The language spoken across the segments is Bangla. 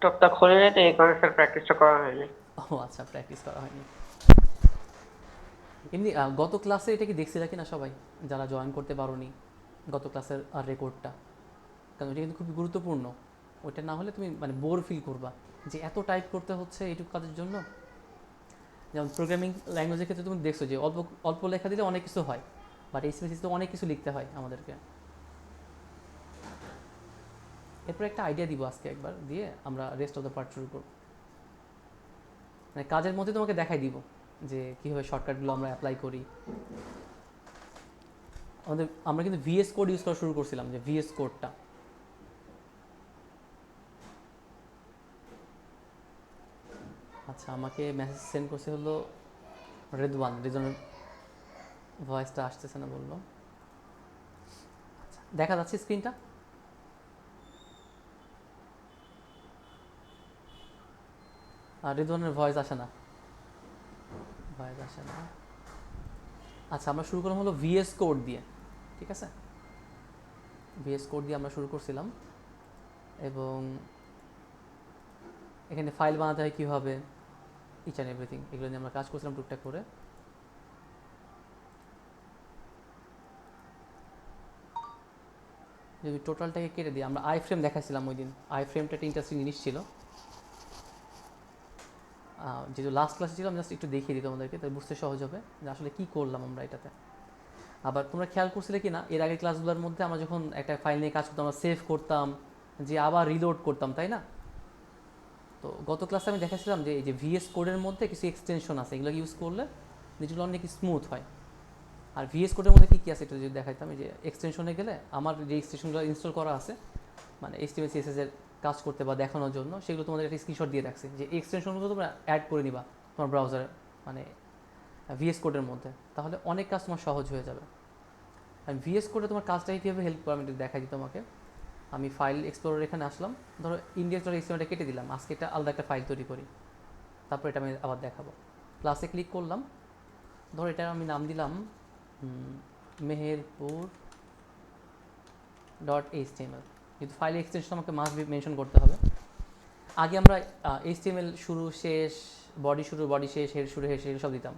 ল্যাপটপটা খুলে নিয়ে তো এই কারণে স্যার প্র্যাকটিসটা করা হয়নি। ও আচ্ছা, প্র্যাকটিস করা হয়নি। এমনি গত ক্লাসে এটা কি দেখছিলা কিনা সবাই যারা জয়েন করতে পারোনি, গত ক্লাসের রেকর্ডটা? কারণ এটা কিন্তু খুবই গুরুত্বপূর্ণ। ওইটা না হলে তুমি মানে বোর ফিল করবা যে এত টাইপ করতে হচ্ছে এইটুকু কাজের জন্য। যেমন প্রোগ্রামিং ল্যাঙ্গুয়েজের ক্ষেত্রে তুমি দেখছো যে অল্প অল্প লেখা দিলে অনেক কিছু হয়, বাট এই স্পেসিসে অনেক কিছু লিখতে হয় আমাদেরকে। এরপর একটা আইডিয়া দিব আজকে, একবার দিয়ে আমরা রেস্ট অফ দ্য পার্ট শুরু করব। মানে কাজের মধ্যে তোমাকে দেখাই দিব যে কীভাবে শর্টকাটগুলো আমরা অ্যাপ্লাই করি। আমরা কিন্তু ভিএস কোড ইউজ করা শুরু করছিলাম, যে ভিএস কোডটা। আচ্ছা, আমাকে মেসেজ সেন্ড করছে হলো রেদওয়ানের ভয়েসটা আসতেছে না বললো। আচ্ছা, দেখা যাচ্ছে স্ক্রিনটা? আর রেদওয়ানের ভয়েস আসে না, ভয়েস আসে না। আচ্ছা, আমরা শুরু করলাম হলো ভিএস কোড দিয়ে, ঠিক আছে? ভিএস কোড দিয়ে আমরা শুরু করছিলাম, এবং এখানে ফাইল বানাতে হয় কীভাবে, ইচ অ্যান্ড এভরিথিং, এগুলো নিয়ে আমরা কাজ করছিলাম টুকটাক করে। যদি টোটালটাকে কেটে দিই, আমরা আই ফ্রেম দেখাচ্ছিলাম ওই দিন। আই ফ্রেমটা একটা ইন্টারেস্টিং জিনিস ছিল। যেহেতু লাস্ট ক্লাসে ছিলাম, জাস্ট একটু দেখিয়ে দিই তোমাদেরকে, তাই বুঝতে সহজ হবে যে আসলে কী করলাম আমরা এটাতে। আবার তোমরা খেয়াল করছিলে কি না, এর আগের ক্লাসগুলোর মধ্যে আমরা যখন একটা ফাইল নিয়ে কাজ করতাম, আমরা সেভ করতাম, যে আবার রিলোড করতাম, তাই না? তো গত ক্লাসে আমি দেখাচ্ছিলাম যে এই যে ভিএস কোডের মধ্যে কিছু এক্সটেনশন আছে, এগুলো ইউজ করলে জিনিসগুলো অনেক স্মুথ হয়। আর ভিএস কোডের মধ্যে কী কী আছে এটা যদি দেখাইতাম, এই যে এক্সটেনশনে গেলে আমার যে এক্সটেনশনগুলো ইনস্টল করা আছে, মানে এইচটিএমএল সিএসএস এর কাজ করতে বা দেখানোর জন্য, সেগুলো তোমাদের একটা স্ক্রিনশট দিয়ে রাখছি, যে এক্সটেনশনগুলো তোমরা অ্যাড করে নিবা তোমার ব্রাউজারে, মানে ভিএস কোডের মধ্যে, তাহলে অনেক কাজ তোমার সহজ হয়ে যাবে। আর ভিএস কোডে তোমার কাজটাকে কীভাবে হেল্প করে আমি একটু দেখাই দিই তোমাকে। আমি ফাইল এক্সপ্লোরার এখানে আসলাম, ধরো index.html কেটে দিলাম, আজকে এটা আলাদা একটা ফাইল তৈরি করি, তারপর এটা আমি আবার দেখাবো। প্লাসে ক্লিক করলাম, ধরো এটা আমি নাম দিলাম মেহেরপুর .html, কিন্তু ফাইল এক্সটেনশন আমাকে মাস্ট বি মেনশন করতে হবে। আগে আমরা HTML শুরু শেষ, বডি শুরু বডি শেষ, হেড শুরু হেড শেষ সব দিতাম,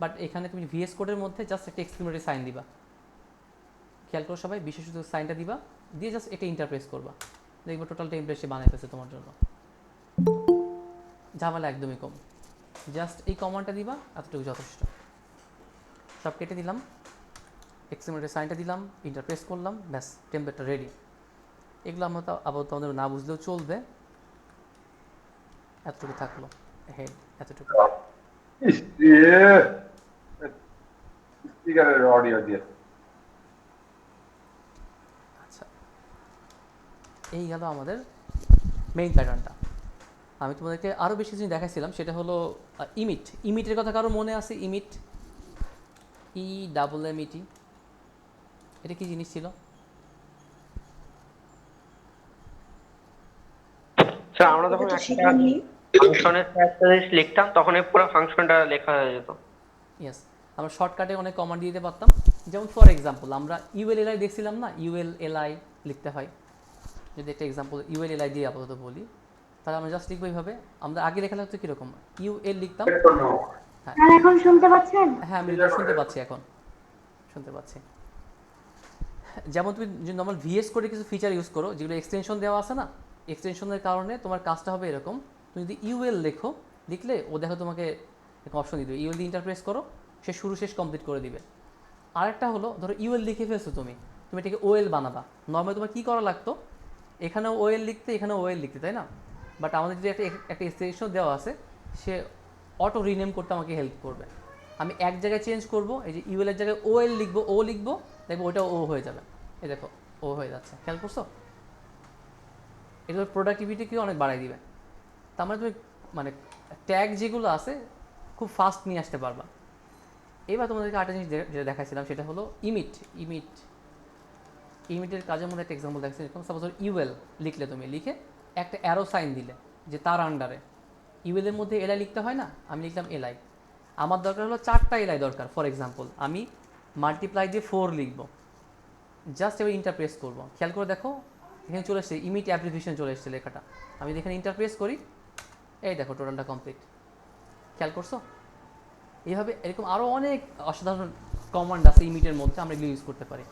বাট এখানে তুমি ভিএস কোডের মধ্যে জাস্ট একটা এক্সক্লেমেটরি সাইন দিবা। খেয়াল করো সবাই, বিশেষত সাইনটা দিবা, দিয়ে জাস্ট এটা ইন্টারপ্রেস করবা, দেখবো টোটাল টেমপ্লেট সে বানাইতেছে তোমার জন্য। ঝামেলা একদমই কম, জাস্ট এই কমান্ডটা দিবা, এতটুকু যথেষ্ট। সব কেটে দিলাম, এক্সক্লেমেটরি সাইনটা দিলাম, ইন্টারপ্রেস করলাম, ব্যাস টেমপ্লেটটা রেডি। এগুলো আমরা তো আবার তোমাদের না বুঝলেও চলবে। এতটুকু থাকলো, হেড এতটুকু। স্পিকারের অডিও দিয়ে। আচ্ছা, এই গেল আমাদের মেইন প্যাটার্নটা। আমি তোমাদেরকে আরও বেশি জিনিস দেখাইছিলাম, সেটা হলো ইমিট। ইমিটের কথা কারো মনে আছে? ইমিট, EMMET, এটা কি জিনিস ছিল? স্যার আমরা এটা যখন তো একটা শিখাননি। ফাংশনের একটা জিনিস লিখতাম, তখন এই পুরো ফাংশনটা লেখা হয়ে যেত। ইয়েস, আমরা শর্টকাটে অনেক কমান্ড দিতে পারতাম। যেমন ফর এক্সাম্পল আমরা ইউএলএলআই দেখছিলাম না, ইউএলএলআই লিখতে হয়। যদি একটা এক্সাম্পল ইউএলএলআই দিয়ে আপাতত বলি, তাহলে আমরা জাস্ট লিখবো এইভাবে। আমরা আগে লেখা লাগতো কীরকম, ইউএল লিখতাম। হ্যাঁ, স্যার এখন শুনতে পাচ্ছেন? হ্যাঁ আমি শুনতে পাচ্ছি, এখন শুনতে পাচ্ছি। যেমন তুমি যদি নর্মাল ভিএস কোডে কিছু ফিচার ইউজ করো, যেগুলো এক্সটেনশন দেওয়া আছে না, এক্সটেনশনের কারণে তোমার কাজটা হবে এরকম। তুমি যদি ইউএল লেখো, লিখলে ও দেখো তোমাকে একটা অপশন দিয়ে দেবে, ইউএল দিয়ে ইন্টারপ্রেস করো, সে শুরু শেষ কমপ্লিট করে দিবে। আরেকটা হলো, ধরো ইউএল লিখে ফেলছো তুমি, তুমি এটাকে ওএল বানাবা। নর্মালি তোমার কী করা লাগতো, এখানেও ওএল লিখতে, এখানেও ওএল লিখতে, তাই না? বাট আমাদের যদি একটা এক্সটেনশন দেওয়া আছে, সে অটো রিনেম করতে আমাকে হেল্প করবে। আমি এক জায়গায় চেঞ্জ করব, এই যে ইউএল এর জায়গায় ওএল লিখবো, ও লিখবো, দেখবো ওইটা ও হয়ে যাবে। এই দেখো, ও হয়ে যাচ্ছে, খেয়াল করছো? এগুলোর প্রোডাক্টিভিটিকে অনেক বাড়াই দিবে। তার মানে তুমি মানে ট্যাগ যেগুলো আছে খুব ফাস্ট নিয়ে আসতে পারবা। এবার তোমাদেরকে আরেকটা জিনিস যেটা দেখাইছিলাম, সেটা হলো ইমিট। ইমিট ইমিটের কাজের মধ্যে একটা এক্সাম্পল দেখাচ্ছি। এরকম সাপোজ ইউএল লিখলে, তুমি লিখে একটা অ্যারো সাইন দিলে, যে তার আন্ডারে ইউএল এর মধ্যে এলআই লিখতে হয় না, আমি লিখলাম এলআই। আমার দরকার হলো 4টা এলআই দরকার। ফর এক্সাম্পল আমি মাল্টিপ্লাই দিয়ে 4 লিখবো, জাস্ট এবার ইন্টারপ্রেস করবো। খেয়াল করে দেখো, এখানে চলে এসছে ইমিট অ্যাপ্লিকেশন চলে এসছে লেখাটা। আমি যদি এখানে ইন্টারপ্রেস করি, এই দেখো টোটালটা কমপ্লিট। খেয়াল করছো? এইভাবে এরকম আরও অনেক অসাধারণ কমান্ড আছে ইমিটের মধ্যে, আমরা এগুলো ইউজ করতে পারি।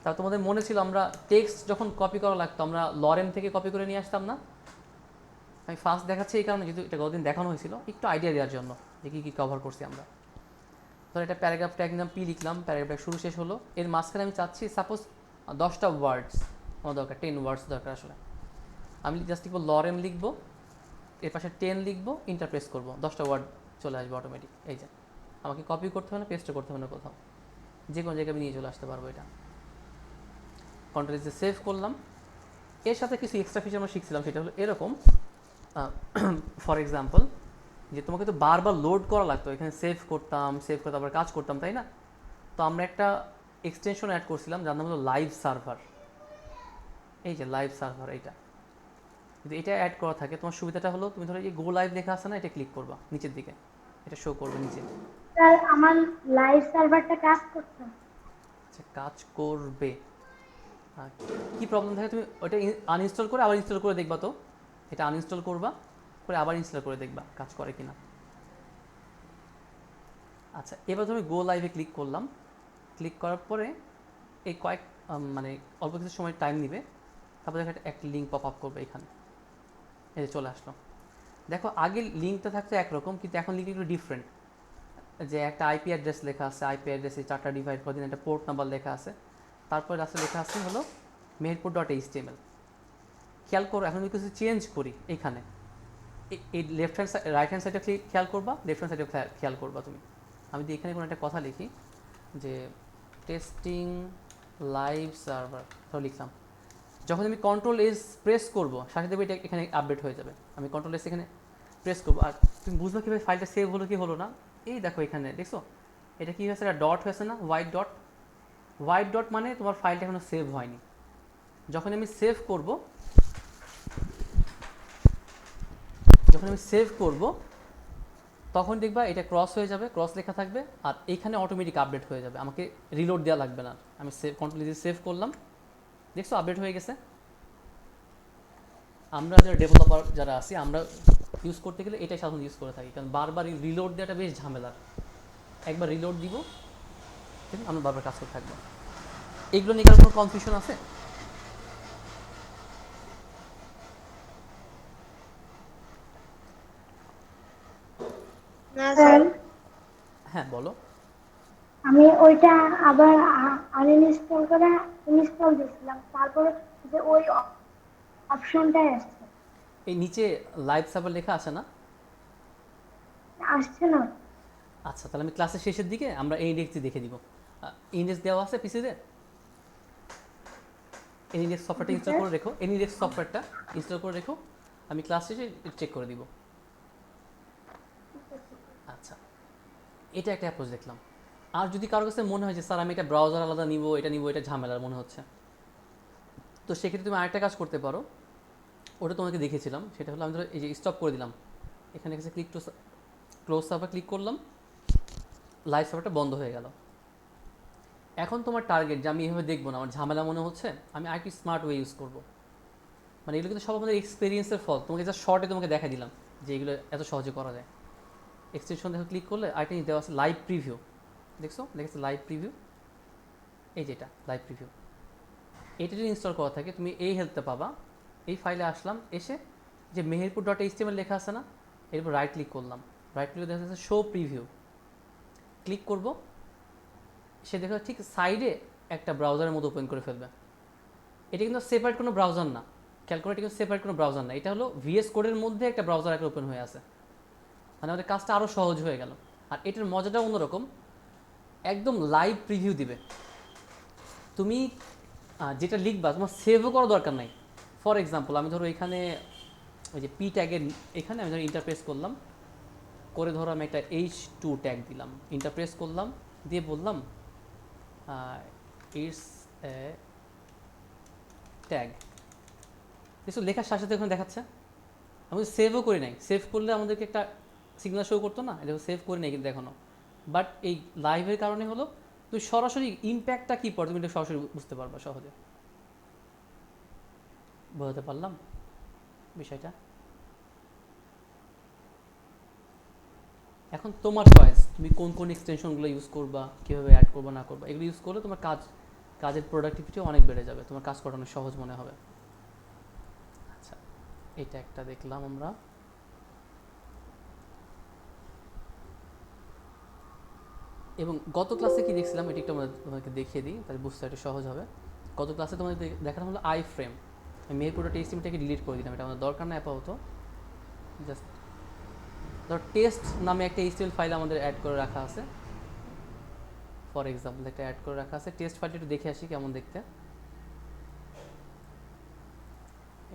তা তোমাদের মনে ছিল আমরা টেক্সট যখন কপি করা লাগতো আমরা লরেম থেকে কপি করে নিয়ে আসতাম না? আমি ফার্স্ট দেখাচ্ছি এই কারণে, যেহেতু এটা গতদিন দেখানো হয়েছিল, একটু আইডিয়া দেওয়ার জন্য যে কী কী কভার করছি আমরা। ধর এটা প্যারাগ্রাফ ট্যাগ নিলাম, পি লিখলাম, প্যারাগ্রাফ শুরু শেষ হলো, এর মাঝখানে আমি চাচ্ছি সাপোজ 10টা ওয়ার্ডস আমার দরকার, 10 ওয়ার্ডস দরকার আসলে। আমি জাস্ট লিখবো লরেম লিখবো, এর পাশে 10 লিখবো, ইন্টারপ্রেস করবো, 10টা ওয়ার্ড চলে আসবে অটোমেটিক। এই যে আমাকে কপি করতে হবে না, পেস্টও করতে হবে না কোথাও, যে কোনো জায়গায় আমি নিয়ে চলে আসতে পারবো এটা। কন্ট্রোল যে সেভ করলাম। এর সাথে কিছু এক্সট্রা ফিচার আমরা শিখছিলাম, সেটা হলো এরকম, ফর এক্সাম্পল যে তোমাকে তো বারবার লোড করা লাগতো, এখানে সেভ করতাম, সেভ করতে আবার কাজ করতাম, তাই না? তো আমরা একটা এক্সটেনশন অ্যাড করছিলাম যার নাম হলো লাইভ সার্ভার। এই যে লাইভ সার্ভার, এইটা যদি এটা অ্যাড করা থাকে তোমার সুবিধাটা হলো, তুমি ধরো এই গো লাইভ লেখা আছে না, এটা ক্লিক করবা নিচের দিকে, এটা শো করবে নিচে। স্যার আমার লাইভ সার্ভারটা কাজ করছে। আচ্ছা, কাজ করবে। কি প্রবলেম থাকে তুমি ওটা আনইনস্টল করে আবার ইনস্টল করে দেখবা। তো এটা আনইনস্টল করবা, করে আবার ইনস্টল করে দেখবা কাজ করে কিনা। আচ্ছা, এবার তুমি গো লাইভে ক্লিক করলাম। ক্লিক করার পরে এই কয়েক মানে অল্প কিছু সময় টাইম নেবে, তারপরে একটা লিঙ্ক পপ আপ করবে এখানে। এই যে চলে আসলো। দেখো আগে লিঙ্কটা থাকতো একরকম, কিন্তু এখন লিঙ্কটা একটু ডিফারেন্ট। যে একটা আইপি অ্যাড্রেস লেখা আছে, আইপি অ্যাড্রেসে 4টা ডিভাইড করে দিন, একটা পোর্ট নাম্বার লেখা আছে, তারপরে রাস্তা লেখা আছে হলো meherpur.html। খেয়াল করো এখন যদি কিছু চেঞ্জ করি এখানে, এই left hand side right hand সাইডে খেয়াল করবা, লেফট হ্যান্ড সাইডে খেয়াল করবা তুমি। আমি যদি এখানে কোনো একটা কথা লিখি যে টেস্টিং লাইভ সার্ভার ধরো লিখলাম, যখন আমি কন্ট্রোল এস প্রেস করবো সাথে দেবে এটা এখানে আপডেট হয়ে যাবে। আমি কন্ট্রোল এস এখানে প্রেস করবো, আর তুমি বুঝবা কীভাবে ফাইলটা সেভ হলো কি হলো না। এই দেখো এখানে দেখছো এটা কী হয়েছে, একটা ডট হয়েছে না, হোয়াইট ডট। হোয়াইট ডট মানে তোমার ফাইলটা এখনো সেভ হয়নি। যখন আমি সেভ করব, তখন দেখবা এটা ক্রস হয়ে যাবে, ক্রস লেখা থাকবে, আর এখানে অটোমেটিক আপডেট হয়ে যাবে, আমাকে রিলোড দেওয়া লাগবে না। আমি কন্ট্রোল দিয়ে সেভ করলাম, দেখছো আপডেট হয়ে গেছে। আমরা যারা ডেভেলপার যারা আছি আমরা ইউজ করতে গেলে এটাই সাধারণত ইউজ করে থাকি, কারণ বারবার রিলোড দেওয়াটা বেশ ঝামেলার। একবার রিলোড দিব, ঠিক আছে, আমরা বারবার কাজ করতে থাকবো। এগুলো নিয়ে কারো কোনো কনফিউশন আছে? না স্যার, হ্যাঁ বলো। আমি ওইটা আবার আনইনস্টল করে ইনস্টল দিয়েছিলাম, তারপরে যে ওই অপশনটাই আসছে। এই নিচে লাইভ সার্ভার লেখা আছে না? আসছে না। আচ্ছা, তাহলে আমি ক্লাসের শেষের দিকে আমরা এই ইন্ডেক্সটি দেখে দিব। ইন্ডেক্স দেওয়া আছে পিসিতে, এনইডেক্স সফটওয়্যারটা ইনস্টল করে রেখো, এনইডেক্স সফটওয়্যারটা ইনস্টল করে রেখো, আমি ক্লাস শেষে চেক করে দিব। আচ্ছা, এটা একটা অ্যাপ্রোচ দেখলাম। আর যদি কারোর কাছে মনে হয় যে স্যার আমি এটা ব্রাউজার আলাদা নিব, এটা নিব, এটা ঝামেলার মনে হচ্ছে, তো সেক্ষেত্রে তুমি আরেকটা কাজ করতে পারো, ওটা তোমাকে দেখেছিলাম, সেটা হলো আমি ধরো এই যে স্টপ করে দিলাম, এখানে কাছে click to close server click করলাম, লাইভ সার্ভারটা বন্ধ হয়ে গেল। এখন তোমার টার্গেট যে আমি এভাবে দেখবো না, আমার ঝামেলা মনে হচ্ছে, আমি আরেকটি স্মার্ট ওয়ে ইউজ করবো। মানে এগুলো কিন্তু সব আমাদের এক্সপিরিয়েন্সের ফল, তোমাকে যা শর্টে তোমাকে দেখা দিলাম যে এগুলো এত সহজে করা যায়। এক্সটেনশন দেখো ক্লিক করলে আরেকটা দেওয়া আছে লাইভ প্রিভিউ, দেখছো দেখেছো লাইভ প্রিভিউ, এই যেটা লাইভ প্রিভিউ, এটা যদি ইনস্টল করা থাকে তুমি এই হেল্পটা পাবা। এই ফাইলে আসলাম, এসে যে meherpur.html লেখা আছে না, এরপর রাইট ক্লিক করলাম, রাইট ক্লিক দেখা যাচ্ছে শো প্রিভিউ, ক্লিক করব, সে দেখো ঠিক সাইডে একটা ব্রাউজারের মতো ওপেন করে ফেলবে। এটা কিন্তু সেপারেট কোনো ব্রাউজার না, খেয়াল করে, এটা কিন্তু সেপারেট কোনো ব্রাউজার না, এটা হলো ভিএস কোডের মধ্যে একটা ব্রাউজার একটা ওপেন হয়ে আছে, মানে আমাদের কাজটা আরও সহজ হয়ে গেল। আর এটার মজাটা অন্যরকম, একদম লাইভ প্রিভিউ দিবে। তুমি যেটা লিখবা তোমার সেভও করার দরকার নাই। ফর এক্সাম্পল আমি ধরো এখানে ওই যে পি ট্যাগের এখানে আমি ধরো ইন্টারপ্রেস করলাম, করে ধরো আমি একটা H2 ট্যাগ দিলাম, ইন্টারপ্রেস করলাম, দিয়ে বললাম ইটস এ ট্যাগ, কিছু লেখার সাথে সাথে ওখানে দেখাচ্ছে। আমি সেভও করি নাই, সেভ করলে আমাদেরকে একটা সিগনাল শো করতো না, এটা সেভ করি নাই কিন্তু এখনও। বাট এই লাইভের কারণে হলো তুমি সরাসরি ইম্প্যাক্টটা কী পড়ে তুমি এটা সরাসরি বুঝতে পারবা সহজে। বোঝাতে পারলাম বিষয়টা? এখন তোমার চয়েস, তুমি কোন কোন এক্সটেনশনগুলো ইউজ করবা, কীভাবে অ্যাড করবা না করবা। এগুলো ইউজ করলে তোমার কাজের প্রোডাক্টিভিটি অনেক বেড়ে যাবে, তোমার কাজ করানো সহজ মনে হবে। আচ্ছা, এটা একটা দেখলাম আমরা। এবং গত ক্লাসে কি দেখছিলাম এটি একটু তোমাকে দেখিয়ে দিই, তাহলে বুঝতে একটু সহজ হবে। গত ক্লাসে তোমাদের দেখানো হলো আই ফ্রেম। আমি মেহেরপুর টেস্টটাকে ডিলিট করে দিলাম, এটা আমাদের দরকার না আপাতত। জাস্ট ধর টেস্ট নামে একটা এইচটিএমএল ফাইল আমাদের অ্যাড করে রাখা আছে, ফর এক্সাম্পল একটা অ্যাড করে রাখা আছে। টেস্ট ফাইলটা একটু দেখে আসি কেমন দেখতে।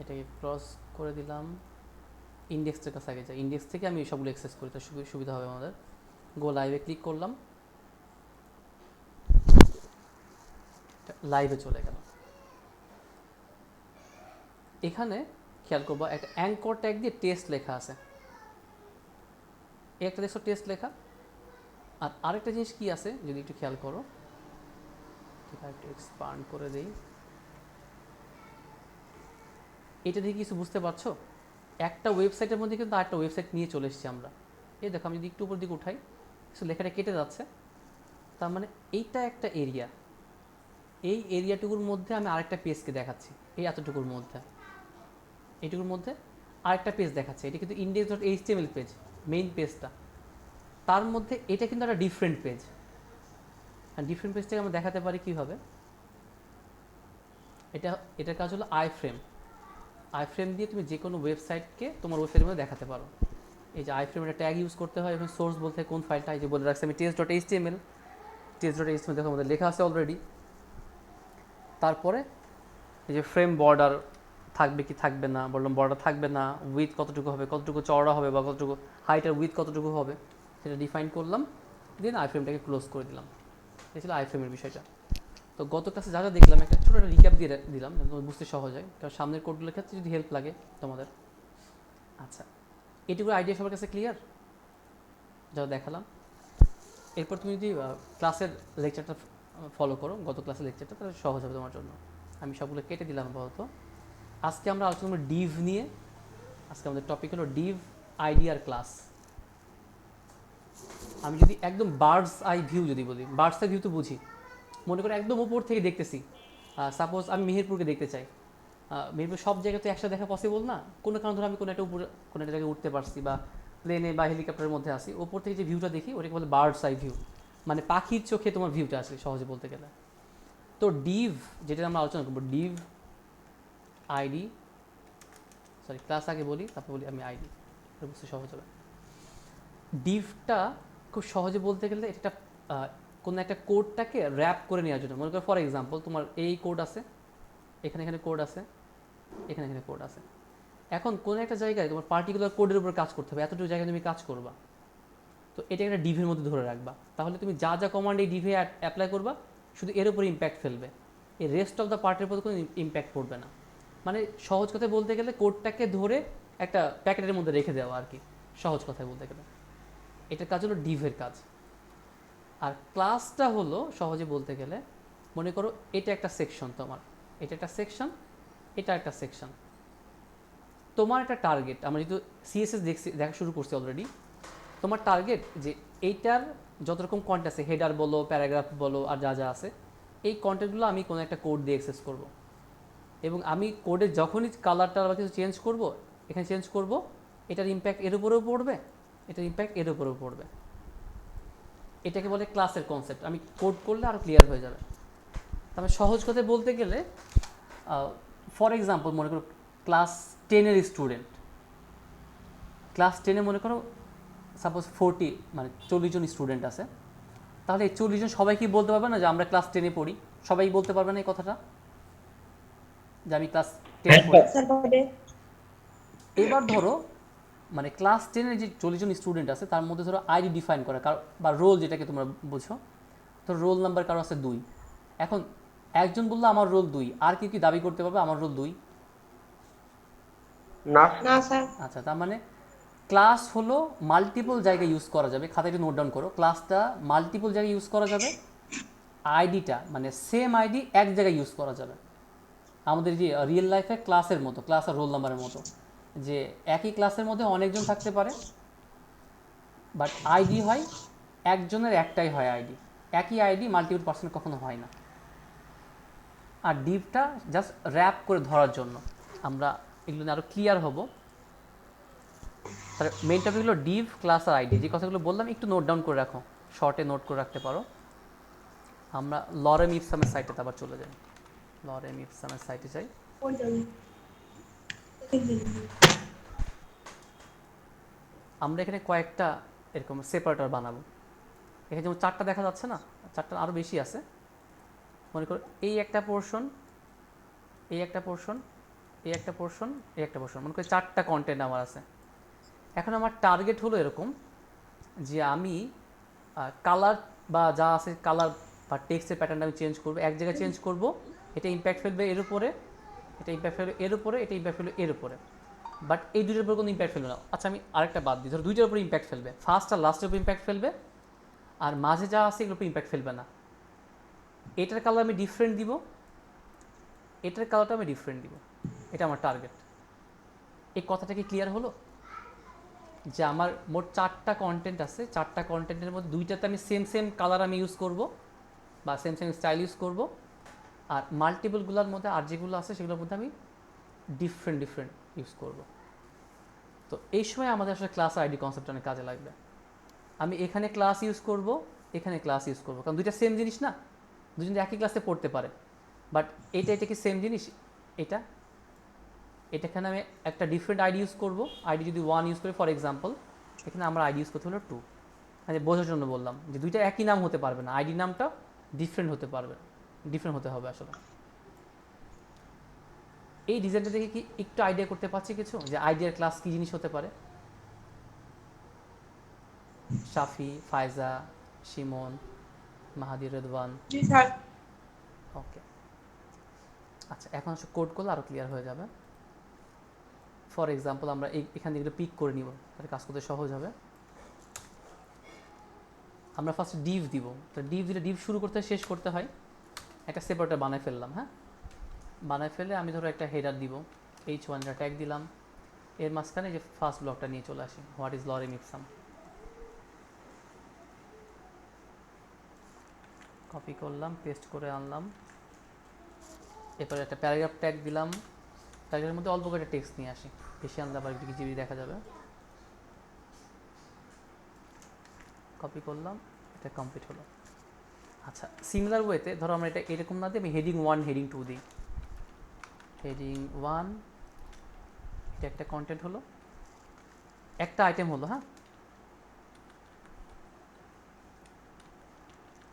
এটাকে ক্রস করে দিলাম, ইন্ডেক্সের কাছে আগে যাই, ইন্ডেক্স থেকে আমি সবগুলো অ্যাক্সেস করি, তো সুবিধা হবে আমাদের। গো লাইভে ক্লিক করলাম, লাইভে চলে গেল। এখানে খেয়াল করবো একটা অ্যাঙ্কর ট্যাগ দিয়ে টেস্ট লেখা আছে, এই একটা দেখছো টেস্ট লেখা। আর আরেকটা জিনিস কি আছে যদি একটু খেয়াল করো, ঠিক আছে একটু এক্সপান্ড করে দেই। এটা দেখে কিছু বুঝতে পারছো? একটা ওয়েবসাইটের মধ্যে কিন্তু আরেকটা ওয়েবসাইট নিয়ে চলে এসেছি আমরা। এই দেখো আমি যদি একটু উপর দিকে উঠাই, কিছু লেখাটা কেটে যাচ্ছে, তার মানে এইটা একটা এরিয়া, এই এরিয়াটুকুর মধ্যে আমি আরেকটা পেজকে দেখাচ্ছি, এই এতটুকুর মধ্যে, এইটুকুর মধ্যে আরেকটা পেজ দেখাচ্ছে। এটা কিন্তু index.html পেজ, মেইন পেজটা, তার মধ্যে এটা কিন্তু একটা ডিফারেন্ট পেজ। আর ডিফারেন্ট পেজটাকে আমরা দেখাতে পারি কীভাবে, এটার কাজ হলো আই ফ্রেম দিয়ে তুমি যে কোনো ওয়েবসাইটকে তোমার ওয়েবসাইটের মধ্যে দেখাতে পারো। এই যে আই ফ্রেম একটা ট্যাগ ইউজ করতে হয়, এবং সোর্স বলতে কোন ফাইলটা, এই যে বলে রাখছি আমি test.html দেখো আমাদের লেখা আছে অলরেডি। তারপরে এই যে ফ্রেম বর্ডার থাকবে কি থাকবে না, বললাম বর্ডার থাকবে না, উইথ কতটুকু হবে, কতটুকু চওড়া হবে, বা কতটুকু হাইট আর উইথ কতটুকু হবে সেটা ডিফাইন করলাম, দেন আই ফ্রেমটাকে ক্লোজ করে দিলাম। এই ছিল আই ফ্রেমের বিষয়টা। তো গত ক্লাসে যা যা দেখলাম একটা ছোটো একটা রিক্যাপ দিয়ে দিলাম, তোমার বুঝতে সহজ হয়, কারণ সামনের কোডগুলোর ক্ষেত্রে যদি হেল্প লাগে তোমাদের। আচ্ছা, এটুকু আইডিয়া সবার কাছে ক্লিয়ার যা দেখালাম? এরপর তুমি যদি ক্লাসের লেকচারটা ফলো করো, গত ক্লাসের লেকচারটা, তাহলে সহজ হবে তোমার জন্য। আমি সবগুলো কেটে দিলাম আপাতত। আজকে আমরা আলোচনা করব ডিভ নিয়ে। আজকে আমাদের টপিক হলো ডিভ, আইডি আর ক্লাস। আমি যদি একদম বার্ডস আই ভিউ যদি বলি, বার্ডস আই ভিউ তো বুঝি, মনে করে একদম উপর থেকে দেখতেছি। সাপোজ আমি মেহেরপুরকে দেখতে চাই, মেহেরপুর সব জায়গায় তো একসাথে দেখা পসিবল না, কোনো কারণ ধরে আমি কোনো একটা জায়গায় উঠতে পারছি, বা প্লেনে বা হেলিকপ্টারের মধ্যে আসি, ওপর থেকে যে ভিউটা দেখি ওটাকে বলে বার্ডস আই ভিউ, মানে পাখির চোখে তোমার ভিউটা আসে সহজে বলতে গেলে। তো ডিভ যেটা আমরা আলোচনা করবো, ডিভ আইডি, সরি ক্লাস আগে বলি তারপর বলি আমি আইডি, এটা বুঝতে সহজ হবে। ডিভটা খুব সহজে বলতে গেলে এটা কোনো একটা কোডটাকে র্যাপ করে নেওয়ার জন্য। মনে করো ফর এক্সাম্পল তোমার এই কোড আছে, এখানে কোড আছে, এখানে কোড আছে। এখন কোনো একটা জায়গায় তোমার পার্টিকুলার কোডের উপর কাজ করতে হবে, এতটুকু জায়গায় তুমি কাজ করবা, তো এটা একটা ডিভের মধ্যে ধরে রাখবা। তাহলে তুমি যা যা কমান্ড এই ডিভে অ্যাপ্লাই করবা শুধু এর উপর ইম্প্যাক্ট ফেলবে, এই রেস্ট অফ দ্য পার্টের উপর কোনো ইম্প্যাক্ট পড়বে না। মানে সহজ কথায় বলতে গেলে কোডটাকে ধরে একটা প্যাকেটের মধ্যে রেখে দেওয়া আর কি, সহজ কথায় বলতে গেলে এটার কাজ হলো ডিভের কাজ। আর ক্লাসটা হলো সহজে বলতে গেলে, মনে করো এটা একটা সেকশন, তোমার এটা একটা সেকশন, এটা একটা সেকশন, তোমার একটা টার্গেট। আমরা যেহেতু সিএসএস দেখা শুরু করছি অলরেডি, তোমার টার্গেট যে এইটার যত রকম কন্টেন্ট আছে, হেডার বলো, প্যারাগ্রাফ বলো, আর যা যা আছে, এই কন্টেন্টগুলো আমি কোনো একটা কোড দিয়ে অ্যাক্সেস করব, এবং আমি কোডে যখনই কালারটা বা কিছু চেঞ্জ করব, এখানে চেঞ্জ করব, এটার ইম্প্যাক্ট এর উপরেও পড়বে, এটার ইম্প্যাক্ট এর উপরেও পড়বে। এটাকে বলে ক্লাসের কনসেপ্ট। আমি কোড করলে আরও ক্লিয়ার হয়ে যাবে। তবে সহজ কথায় বলতে গেলে, ফর এক্সাম্পল মনে করো ক্লাস 10-এর স্টুডেন্ট, ক্লাস 10-এ মনে করো সাপোজ 40 মানে 40 জন স্টুডেন্ট আছে, তাহলে এই 40 জন সবাই কি বলতে পারবে না যে আমরা ক্লাস 10-এ পড়ি? সবাই বলতে পারবে না এই কথাটা যে আমি ক্লাস 10 পড়ি। এবার ধরো মানে ক্লাস 10-এর যে 40 জন স্টুডেন্ট আছে তার মধ্যে ধরো আইডি ডিফাইন করা বা রোল, যেটাকে তোমরা বুঝো, তো রোল নাম্বার কারো আছে 2। এখন একজন বললো আমার রোল 2, আর কি কি দাবি করতে পারবে আমার রোল 2? না স্যার। আচ্ছা, তার মানে ক্লাস হলো মাল্টিপল জায়গায় ইউজ করা যাবে। খাতায় নোট ডাউন করো, ক্লাসটা মাল্টিপল জায়গায় ইউজ করা যাবে, আইডিটা মানে সেম আইডি এক জায়গায় ইউজ করা যাবে। আমাদের যে রিয়েল লাইফে ক্লাসের মতো, ক্লাস আর রোল নাম্বারের মতো, যে একই ক্লাসের মধ্যে অনেকজন থাকতে পারে, বাট আইডি হয় একজনের একটাই হয় আইডি। একই আইডি মাল্টিপল পার্সন কখনো হয় না। আর ডিভটা জাস্ট র্যাপ করে ধরার জন্য। আমরা এগুলো নিয়ে আরও ক্লিয়ার হব। তাহলে মেইন টপিক হলো ডিভ, ক্লাস আর আইডি। যে কথাগুলো বললাম একটু নোট ডাউন করে রাখো, শর্টে নোট করে রাখতে পারো। আমরা লরেম ইপসামের সাইটে আবার চলে যাই। লরেম ইপসামের সাইটে যাই। আমরা এখানে কয়েকটা এরকম সেপারেটর বানাবো। এখানে যেমন 4টা দেখা যাচ্ছে না, 4টা আরও বেশি আছে। মনে করো এই একটা পোর্শন, এই একটা পোর্শন, এই একটা পোর্শন, এই একটা পোর্শন, মনে করি 4টা কন্টেন্ট আমার আছে। এখন আমার টার্গেট হলো এরকম যে আমি কালার বা যা আছে কালার বা টেক্সটের প্যাটার্নটা আমি চেঞ্জ করবো, এক জায়গায় চেঞ্জ করব, এটা ইম্প্যাক্ট ফেলবে এর উপরে, এটা ইম্প্যাক্ট ফেলবে এর উপরে, এটা ইম্প্যাক্ট ফেলবে এর উপরে। বাট এই দুটোর উপর কোনো ইম্প্যাক্ট ফেলবে না। আচ্ছা আমি আরেকটা বাদ দিই, ধরো দুইটার উপর ইম্প্যাক্ট ফেলবে, ফার্স্ট আর লাস্টের উপর ইম্প্যাক্ট ফেলবে, আর মাঝে যা আছে এগুলোর উপর ইম্প্যাক্ট ফেলবে না। এটার কালার আমি ডিফারেন্ট দিব, এটার কালারটা আমি ডিফারেন্ট দিব। এটা আমার টার্গেট। এই কথাটা কি ক্লিয়ার হলো? যে আমার মোট 4টা কন্টেন্ট আছে, 4টা কন্টেন্টের মধ্যে 2টাতে আমি সেম সেম কালার আমি ইউজ করব বা সেম সেম স্টাইল ইউজ করব, আর মাল্টিপলগুলোর মধ্যে আর যেগুলো আছে সেগুলোর মধ্যে আমি ডিফারেন্ট ডিফারেন্ট ইউজ করব। তো এই সময় আমাদের আসলে ক্লাস আইডি কনসেপ্ট অনেক কাজে লাগবে। আমি এখানে ক্লাস ইউজ করব, এখানে ক্লাস ইউজ করব, কারণ দুইটা সেম জিনিস না, দুজন একই ক্লাসে পড়তে পারে। বাট এটা কি সেম জিনিস? এটা এখানে আমি একটা ডিফারেন্ট আইডি ইউজ করব। আইডি যদি 1 ইউজ করি ফর এক্সাম্পল, এখানে আমরা আইডি ইউজ করতে হলো 2। মানে বোঝার জন্য বললাম যে দুইটা একই নাম হতে পারবে না, আইডি নামটা ডিফারেন্ট হতে পারবে, ডিফারেন্ট হতে হবে আসলে। এই ডিজাইনটা দেখে কি একটু আইডিয়া করতে পারছি কিছু, যে আইডিয়ার ক্লাস কী জিনিস হতে পারে? শাফি, ফায়জা, শিমন, মাহাদি, রেদওয়ান। জি স্যার। ওকে, আচ্ছা এখন আসলে কোড করলে আরও ক্লিয়ার হয়ে যাবে। ফর এক্সাম্পল আমরা এখান থেকে পিক করে নিব, তাহলে কাজ করতে সহজ হবে। আমরা ফার্স্ট ডিভ দিব। তো ডিভ দিলে ডিভ শুরু করতে শেষ করতে হয়। একটা সেপারেটর বানায় ফেললাম। হ্যাঁ, বানায় ফেলে আমি ধরো একটা হেডার দিব, H1 ট্যাগ দিলাম। এর মাঝখানে যে ফার্স্ট ব্লকটা নিয়ে চলে আসি, what is lorem ipsum. Copy করলাম, পেস্ট করে আনলাম। এরপরে একটা প্যারাগ্রাফ ট্যাগ দিলাম। প্যারাগ্রাফের মধ্যে অল্প করে টেক্সট নিয়ে আসি, বেশি আনলে আবার জিবি দেখা যাবে। কপি করলাম, এটা কমপ্লিট হলো। আচ্ছা সিমিলার ওয়েতে ধরো আমরা এটা এরকম না দিয়ে আমি হেডিং 1 হেডিং 2 দিই। হেডিং 1, এটা একটা কন্টেন্ট হলো, একটা আইটেম হলো। হ্যাঁ,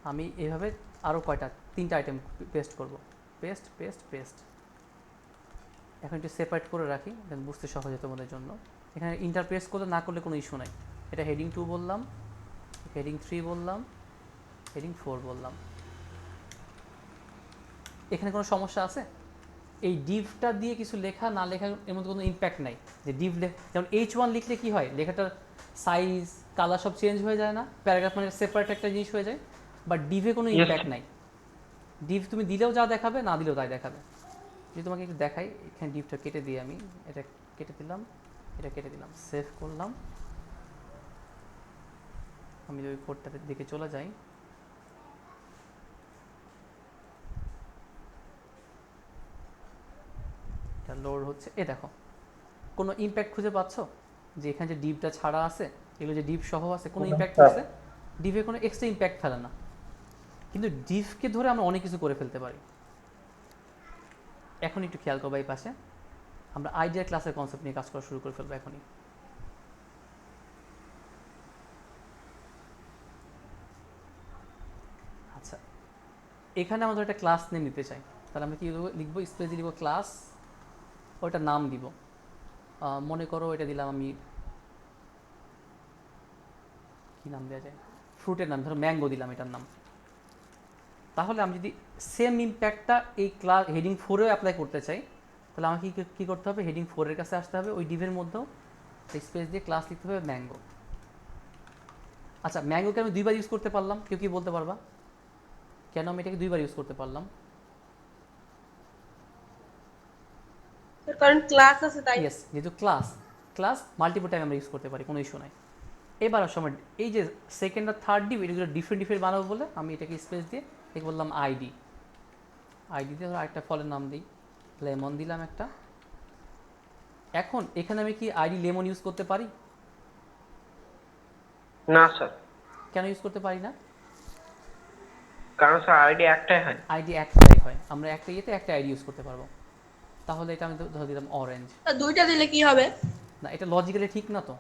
আমি এইভাবে আরও কয়টা 3টা আইটেম পেস্ট করব, পেস্ট পেস্ট পেস্ট। এখন একটু সেপারেট করে রাখি, দেন বুঝতে সহজ হয় তোমাদের জন্য। এখানে ইন্টারপ্রেস করলে না করলে কোনো ইস্যু নাই। এটা হেডিং 2 বললাম, হেডিং 3 বললাম, হেডিং 4 বললাম। এখানে কোনো সমস্যা আছে? এই ডিভটা দিয়ে কিছু লেখা না লেখার এর মধ্যে কোনো ইম্প্যাক্ট নাই। যে ডিভ যেমন H1 লিখলে কি হয়, লেখাটার সাইজ কালার সব চেঞ্জ হয়ে যায় না, প্যারাগ্রাফ মানে সেপারেট একটা জিনিস হয়ে যায়। বাট ডিভে কোনো ইম্প্যাক্ট নাই। ডিভ তুমি দিলেও যা দেখাবে, না দিলেও তাই দেখাবে। যদি তোমাকে একটু দেখাই, এখানে ডিভটা কেটে দিই আমি, এটা কেটে দিলাম, এটা কেটে দিলাম, সেভ করলাম। আমি যদি কোডটাতে দিকে চলে যাই, এটা লোড হচ্ছে। এ দেখো কোনো ইম্প্যাক্ট খুঁজে পাচ্ছ? যে এখানে যে ডিভটা ছাড়া আছে, এগুলো যে ডিভ সহ আছে, কোনো ইম্প্যাক্ট আছে? ডিভে কোনো এক্সট্রা ইম্প্যাক্ট ফেলে না, কিন্তু ডিভকে ধরে আমরা অনেক কিছু করে ফেলতে পারি। এখন একটু খেয়াল করবো এই পাশে, আমরা আইডিয়া ক্লাসের কনসেপ্ট নিয়ে কাজ করা শুরু করে ফেলবো এখনই। আচ্ছা এখানে আমরা একটা ক্লাস নেম নিতে চাই, তাহলে আমরা কি লিখবো? স্পেসে লিখবো ক্লাস, ওইটা নাম দিব। মনে করো এটা দিলাম আমি, কি নাম দেওয়া যায়, ফ্রুটের নাম ধরো ম্যাঙ্গো দিলাম এটার নাম। তাহলে আমি যদি সেম ইম্প্যাক্টটা এই ক্লাস হেডিং 4এও অ্যাপ্লাই করতে চাই, তাহলে আমাকে কী করতে হবে? হেডিং 4-এর কাছে আসতে হবে, ওই ডিভের মধ্যেও স্পেস দিয়ে ক্লাস লিখতে হবে ম্যাঙ্গো। আচ্ছা ম্যাঙ্গোকে আমি 2বার ইউজ করতে পারলাম, কেউ কি বলতে পারবা কেন আমি এটাকে 2বার ইউজ করতে পারলাম? স্যার কারণ ক্লাস আছে তাই। ইয়েস, যেহেতু ক্লাস মাল্টিপল টাইম আমরা ইউজ করতে পারি, কোনো ইস্যু নাই। এবার সময় এই যে সেকেন্ড আর থার্ড ডিভ এগুলো ডিফারেন্ট বানাবো বলে আমি এটাকে স্পেস দিয়ে একে বললাম আইডি দিয়ে ধরো আরেকটা ফলের নাম দিই, লেমন দিলাম একটা। এখন এখানে আমি কি আইডি লেমন ইউজ করতে পারি? না স্যার, কেন ইউজ করতে পারি না? কারণ স্যার আইডি একটাই হয়। আইডি একটাই হয়, আমরা একটা ইয়েতে একটা আইডি ইউজ করতে পারবো। তাহলে এটা আমি ধরে দিলাম অরেঞ্জ। আর দুইটা দিলে কি হবে? না, এটা লজিক্যালি ঠিক না তো,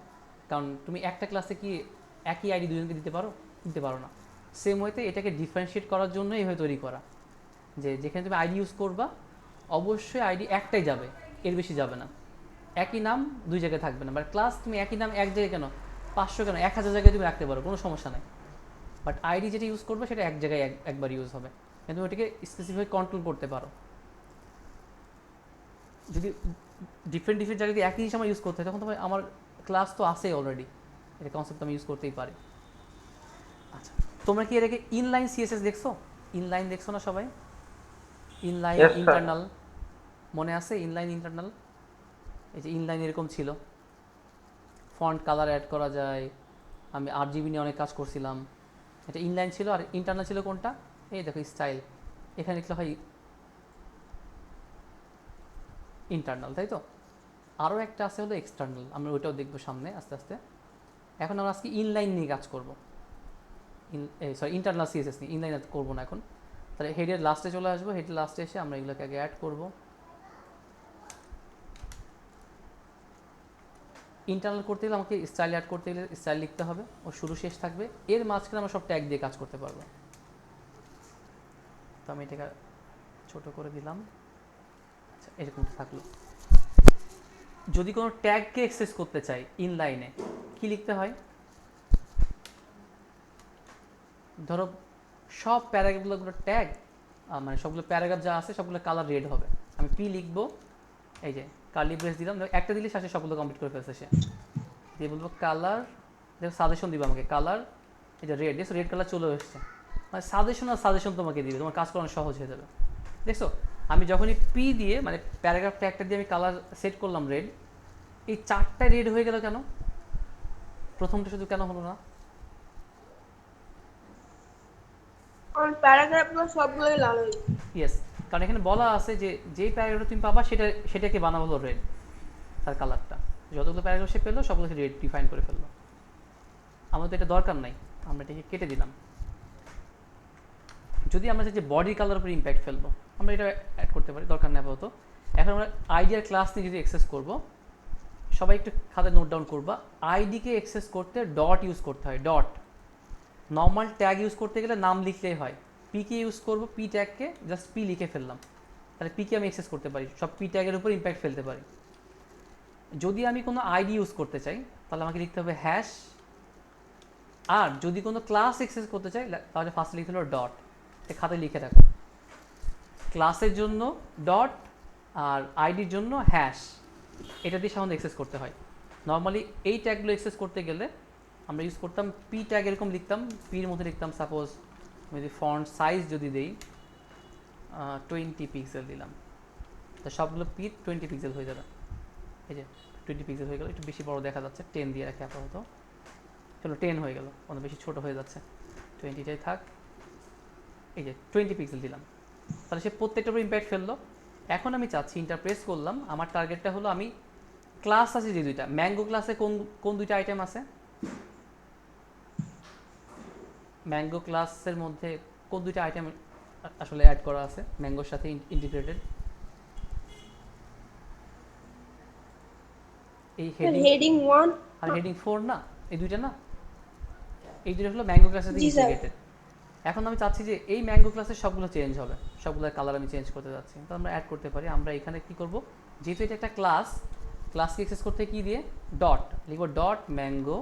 কারণ তুমি একটা ক্লাসে কি একই আইডি দুজনকে দিতে পারো? দিতে পারো না। সেম ওয়েতে এটাকে ডিফারেন্সিয়েট করার জন্য এইভাবে তৈরি করা, যে যেখানে তুমি আইডি ইউজ করবা অবশ্যই আইডি একটাই যাবে, এর বেশি যাবে না। একই নাম দুই জায়গায় থাকবে না, বাট ক্লাস তুমি একই নাম এক জায়গায় কেন, 500 কেন, 1000 জায়গায় তুমি রাখতে পারো, কোনো সমস্যা নেই। বাট আইডি যেটা ইউজ করবে সেটা এক জায়গায় একবার ইউজ হবে, কিন্তু তুমি ওটাকে স্পেসিফিক কন্ট্রোল করতে পারো। যদি ডিফারেন্ট জায়গায় যদি একই জিনিস আমার ইউজ করতে হয়, তখন তোমার আমার ক্লাস তো আসেই অলরেডি, এটা কনসেপ্ট আমি ইউজ করতেই পারি। আচ্ছা, তোমরা কি এটাকে ইনলাইন সিএসএস দেখছো? ইনলাইন দেখছো না সবাই? Inline Yes, sir. ইন্টারনাল, মনে আছে? ইনলাইন ইন্টারনাল, এই যে ইনলাইন এরকম ছিল, ফন্ট কালার অ্যাড করা যায়, আমি RGB নিয়ে অনেক কাজ করছিলাম। এটা ইনলাইন ছিল। আর ইন্টারনাল ছিল কোনটা? এই দেখো স্টাইল, এখানে লিখলে হয় ইন্টারনাল, তাই তো? আরও একটা আছে হলো এক্সটার্নাল, আমরা ওইটাও দেখবো সামনে আস্তে আস্তে। এখন আমরা আজকে ইনলাইন নিয়ে কাজ করবো, ইন্টারনাল সিএসএস নিয়ে, ইনলাইন করবো না এখন। তাহলে হেডের লাস্টে চলে আসবো, হেডের লাস্টে এসে আমরা এগুলোকে আগে অ্যাড করবো। ইন্টারনাল করতে গেলে আমাকে স্টাইল অ্যাড করতে গেলে স্টাইল লিখতে হবে, ও শুরু শেষ থাকবে, এর মাঝখানে আমরা সব ট্যাগ দিয়ে কাজ করতে পারবো। তো আমি এটাকে ছোট করে দিলাম। আচ্ছা, এরকম থাকলো। যদি কোনো ট্যাগকে অ্যাক্সেস করতে চাই ইনলাইনে, কি লিখতে হয়? ধরো সব প্যারাগ্রাফগুলো ট্যাগ, মানে সবগুলো প্যারাগ্রাফ যা আছে সবগুলো কালার রেড হবে, আমি পি লিখবো, এই যে কার্লি ব্রেস দিলাম, একটা দিলে শেষে সবগুলো কমপ্লিট করে ফেলছে সে। দিয়ে বলবো কালার, দেখো সাজেশন দিবে আমাকে, কালার এই যে রেড, দেখছো রেড কালার চলে এসছে, মানে সাজেশন তোমাকে দিবে, তোমার কাজ করানো সহজ হয়ে যাবে। দেখছো আমি যখনই পি দিয়ে মানে প্যারাগ্রাফ ট্যাগটা দিয়ে আমি কালার সেট করলাম রেড, এই চারটায় রেড হয়ে গেল কেন? প্রথমটা শুধু কেন হলো না? কারণ প্যারাগ্রাফগুলো সবগুলোই লাল হয়ে যায়। ইয়েস, কারণ এখানে বলা আছে যে যেই প্যারাগ্রাফ তুমি পাবা সেটাকে বানাবো হলো রেড, তার কালারটা যতগুলো প্যারাগ্রাফ সে পেলো সবগুলোকে রেড ডিফাইন করে ফেললো। আমাদের তো এটা দরকার নাই, আমরা এটাকে কেটে দিলাম। যদি আমরা চাই যে বডি কালার উপরে ইম্প্যাক্ট ফেলবো, আমরা এটা অ্যাড করতে পারি, দরকার নেই আপাতত। এখন আমরা আইডিয়ার ক্লাস নিয়ে যদি অ্যাক্সেস করব, সবাই একটু খাতায় নোট ডাউন করবা, আইডিকে অ্যাক্সেস করতে ডট ইউজ করতে হয়। ডট নর্মাল ট্যাগ ইউজ করতে গেলে নাম লিখলেই হয়, পি কে ইউজ করবো, পি ট্যাগকে জাস্ট পি লিখে ফেললাম, তাহলে পি কে আমি অ্যাক্সেস করতে পারি, সব পি ট্যাগের উপর ইম্প্যাক্ট ফেলতে পারি। যদি আমি কোনো আইডি ইউজ করতে চাই তাহলে আমাকে লিখতে হবে হ্যাশ, আর যদি কোনো ক্লাস অ্যাক্সেস করতে চাই তাহলে ফার্স্ট লিখতে হলো ডট। এটা খাতায় লিখে রাখো, ক্লাসের জন্য ডট আর আইডির জন্য হ্যাশ, এটা দিয়ে সাধারণত অ্যাক্সেস করতে হয়। নর্মালি এই ট্যাগগুলো অ্যাক্সেস করতে গেলে আমরা ইউজ করতাম পি ট্যাগ, এরকম লিখতাম, পির মধ্যে লিখতাম সাপোজ আমি যদি ফন্ট সাইজ যদি দেই 20 পিক্সেল দিলাম, তো সবগুলো পি 20 পিক্সেল হয়ে যাবে। এই যে 20 পিক্সেল হয়ে গেল, একটু বেশি বড় দেখা যাচ্ছে, 10 দিয়ে রাখি আপাতত, চলো 10 হয়ে গেল, অনেক বেশি ছোট হয়ে যাচ্ছে, 20টাই থাক। এই যে 20 পিক্সেল দিলাম, তাহলে সে প্রত্যেকটার উপর ইম্প্যাক্ট ফেললো। এখন আমি চাচ্ছি ইন্টারপ্রেস করলাম, আমার টার্গেটটা হলো আমি ক্লাস আছে যে দুইটা, ম্যাঙ্গো ক্লাসে কোন দুইটা আইটেম আছে? ম্যাঙ্গো ক্লাসের মধ্যে কোন দুইটা আইটেম আসলে অ্যাড করা আছে ম্যাঙ্গোর সাথে ইন্টিগ্রেটেড? এই হেডিং 1 আর হেডিং 4 না, এই দুইটা না, এই দুইটা হলো ম্যাঙ্গো ক্লাসের সাথে জি স্যার। ইন্টিগ্রেটেড। এখন আমি চাচ্ছি যে এই ম্যাঙ্গো ক্লাসের সবগুলো চেঞ্জ হবে, সবগুলোর কালার আমি চেঞ্জ করতে যাচ্ছি, তো আমরা অ্যাড করতে পারি। আমরা এখানে কি করব, যেহেতু এটা একটা ক্লাসকে অ্যাক্সেস করতে কি দিয়ে, ডট লিখবো, ডট ম্যাঙ্গো।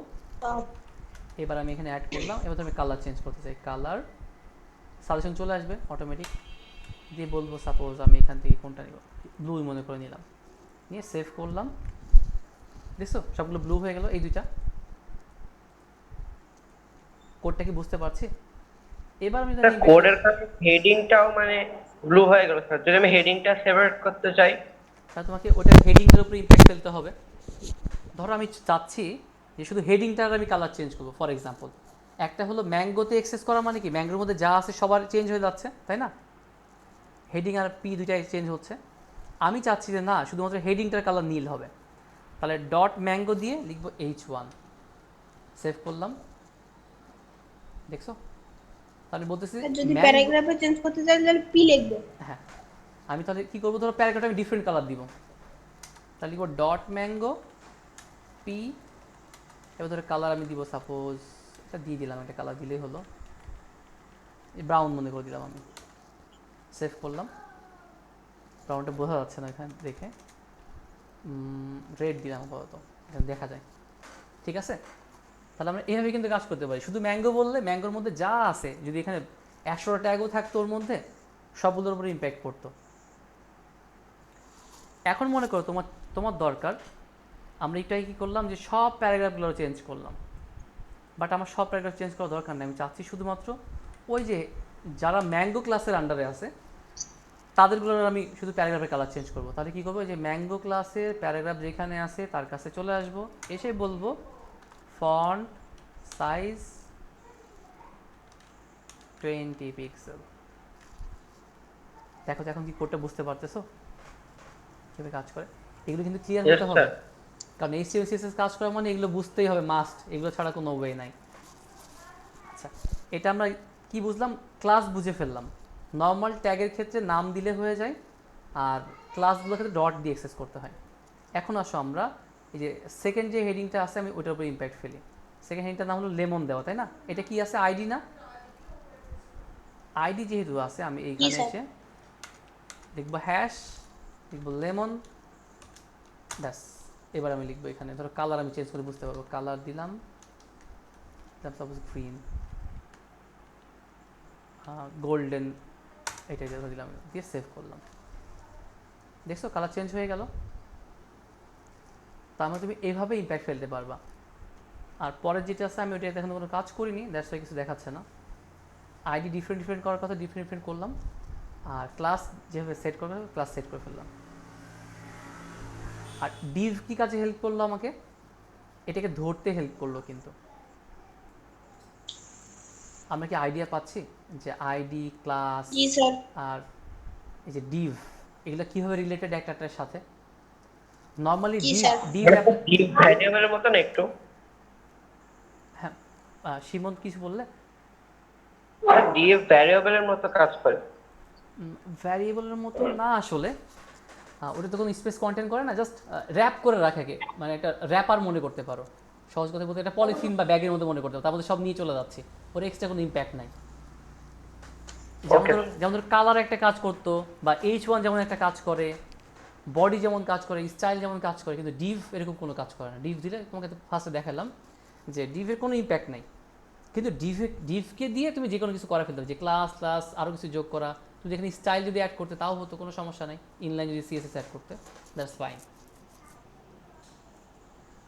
এবার আমি এখানে অ্যাড করলাম, এবার আমি কালার চেঞ্জ করতে চাই, কালার সাজেশন চলে আসবে অটোমেটিক, দিয়ে বলবো সাপোজ আমি এখান থেকে কোনটা নিব, ব্লু মনে করে নিলাম, নিয়ে সেভ করলাম। দেখছো সবগুলো ব্লু হয়ে গেল, এই দুইটা। কোডটা কি বুঝতে পারছি? এবার আমি স্যার কোডের কাছে হেডিংটাও মানে ব্লু হয়ে গেল স্যার, যদি আমি হেডিংটা সেপারেট করতে চাই তাহলে তোমাকে ওটা হেডিংটার উপরে ইম্প্যাক্ট ফেলতে হবে। ধরো আমি চাচ্ছি যে শুধু হেডিংটার আমি কালার চেঞ্জ করবো। ফর এক্সাম্পল, একটা হলো ম্যাঙ্গোতে এক্সেস করা মানে কি, ম্যাঙ্গোর মধ্যে যা আছে সবার চেঞ্জ হয়ে যাচ্ছে, তাই না? হেডিং আর পি দুইটাই চেঞ্জ হচ্ছে। আমি চাচ্ছি যে না, শুধুমাত্র হেডিংটার কালার নীল হবে। তাহলে ডট ম্যাঙ্গো দিয়ে লিখবো H1, সেভ করলাম। দেখছো? তাহলে বলতেছি আর যদি ম্যাঙ্গো, প্যারাগ্রাফে চেঞ্জ করতে চাই তাহলে পি লিখবো। হ্যাঁ আমি তাহলে কী করবো, ধরো প্যারাগ্রাফে আমি ডিফারেন্ট কালার দিব, তাহলে লিখবো ডট ম্যাঙ্গো পি। এবার ধরো কালার আমি দিব সাপোজ এটা দিয়ে দিলাম, একটা কালার দিলেই হলো, ব্রাউন মনে করে দিলাম আমি, সেভ করলাম। ব্রাউনটা বোঝা যাচ্ছে না এখানে দেখে, রেড দিলাম আপাতত, এখানে দেখা যায়। ঠিক আছে? তাহলে আমরা এইভাবে কিন্তু কাজ করতে পারি। শুধু ম্যাঙ্গো বললে ম্যাঙ্গোর মধ্যে যা আছে, যদি এখানে 100টা ট্যাগও থাকতো ওর মধ্যে, সবগুলোর উপরে ইম্প্যাক্ট করতো। এখন মনে করো তোমার তোমার দরকার, আমরা একটাই কী করলাম যে সব প্যারাগ্রাফগুলো চেঞ্জ করলাম, বাট আমার সব প্যারাগ্রাফ চেঞ্জ করার দরকার নেই। আমি চাচ্ছি শুধুমাত্র ওই যে যারা ম্যাঙ্গো ক্লাসের আন্ডারে আছে তাদেরগুলোর আমি শুধু প্যারাগ্রাফের কালার চেঞ্জ করবো। তাহলে কী করবো, যে ম্যাঙ্গো ক্লাসের প্যারাগ্রাফ যেখানে আছে তার কাছে চলে আসবো, এসে বলবো ফন্ট সাইজ 20 পিক্সেল। দেখো তো এখন কি কোডটা বুঝতে পারতেছো কীভাবে কাজ করে? এগুলো কিন্তু ক্লিয়ার Yes, হতে হবে, sir. কারণ HTML CSS কাজ করা মানে এগুলো বুঝতেই হবে, মাস্ট, এগুলো ছাড়া কোনো ওয়ে নাই। আচ্ছা, এটা আমরা কি বুঝলাম, ক্লাস বুঝে ফেললাম। নর্মাল ট্যাগের ক্ষেত্রে নাম দিলে হয়ে যায়, আর ক্লাসগুলোর ক্ষেত্রে ডট দিয়ে অ্যাক্সেস করতে হয়। এখন আসো আমরা এই যে সেকেন্ড যে হেডিংটা আছে আমি ওইটার উপরে ইম্প্যাক্ট ফেলি। সেকেন্ড হেডিংটার নাম হলো লেমন দেওয়া, তাই না? এটা কি আছে, আইডি না? আইডি যেহেতু আছে আমি এইখানে স্যার। এসে লিখবো হ্যাশ, লিখবো লেমন, ব্যাস। এবার আমি লিখবো এখানে, ধরো কালার আমি চেঞ্জ করে বুঝতে পারবো, কালার দিলাম সাপোজ গ্রিন, গোল্ডেন, এটাই দিলাম, দিয়ে সেভ করলাম। দেখছো কালার চেঞ্জ হয়ে গেল? তার মানে তুমি এইভাবে ইম্প্যাক্ট ফেলতে পারবা। আর পরের যেটা আছে আমি ওইটা এখন কোনো কাজ করিনি, দ্যাটস ওয়াই কিছু দেখাচ্ছে না। আইডি ডিফারেন্ট করার কথা ডিফারেন্ট করলাম, আর ক্লাস যেভাবে সেট করবে ক্লাস সেট করে ফেললাম। আর ডিভ কি কাজে হেল্প করলো আমাকে, এটাকে ধরতে হেল্প করলো। কিন্তু আমরা কি আইডিয়া পাচ্ছি যে আইডি, ক্লাস জি স্যার। আর এই যে ডিভ, এগুলো কীভাবে রিলেটেড একটার সাথে? নর্মালি জি ডিভ স্যার। ডিভ মানে ডিপ ভ্যারিয়েবলের মতন একটু। হ্যাঁ, সীমন্ত কিছু বললে? ডিপ ভ্যারিয়েবলের মতো কাজ করে। ভ্যারিয়েবলের মতো না আসলে, ওটা তো কোনো স্পেস কন্টেন্ট করে না, জাস্ট র্যাপ করে রাখাকে, মানে একটা র্যাপার মনে করতে পারো। সহজ কথা বলতে একটা পলিথিন বা ব্যাগের মধ্যে মনে করতে পারো, তার মধ্যে সব নিয়ে চলে যাচ্ছে, ওর এক্সট্রা কোনো ইম্প্যাক্ট নাই। Okay. যেমন ধরো কালার একটা কাজ করতো, বা H1 যেমন একটা কাজ করে, বডি যেমন কাজ করে, স্টাইল যেমন কাজ করে, কিন্তু ডিভ এরকম কোনো কাজ করে না। ডিভ দিলে তোমাকে ফার্স্টে দেখালাম যে ডিভের কোনো ইম্প্যাক্ট নাই, কিন্তু ডিভকে দিয়ে তুমি যে কোনো কিছু করা ফেলতে হবে, যে ক্লাস আরও কিছু যোগ করা, তুমি যেখানে স্টাইল যদি অ্যাড করতে তাও হতো, কোনো সমস্যা নেই। ইনলাইন যদি CSS অ্যাড করতে, দ্যাটস ফাইন।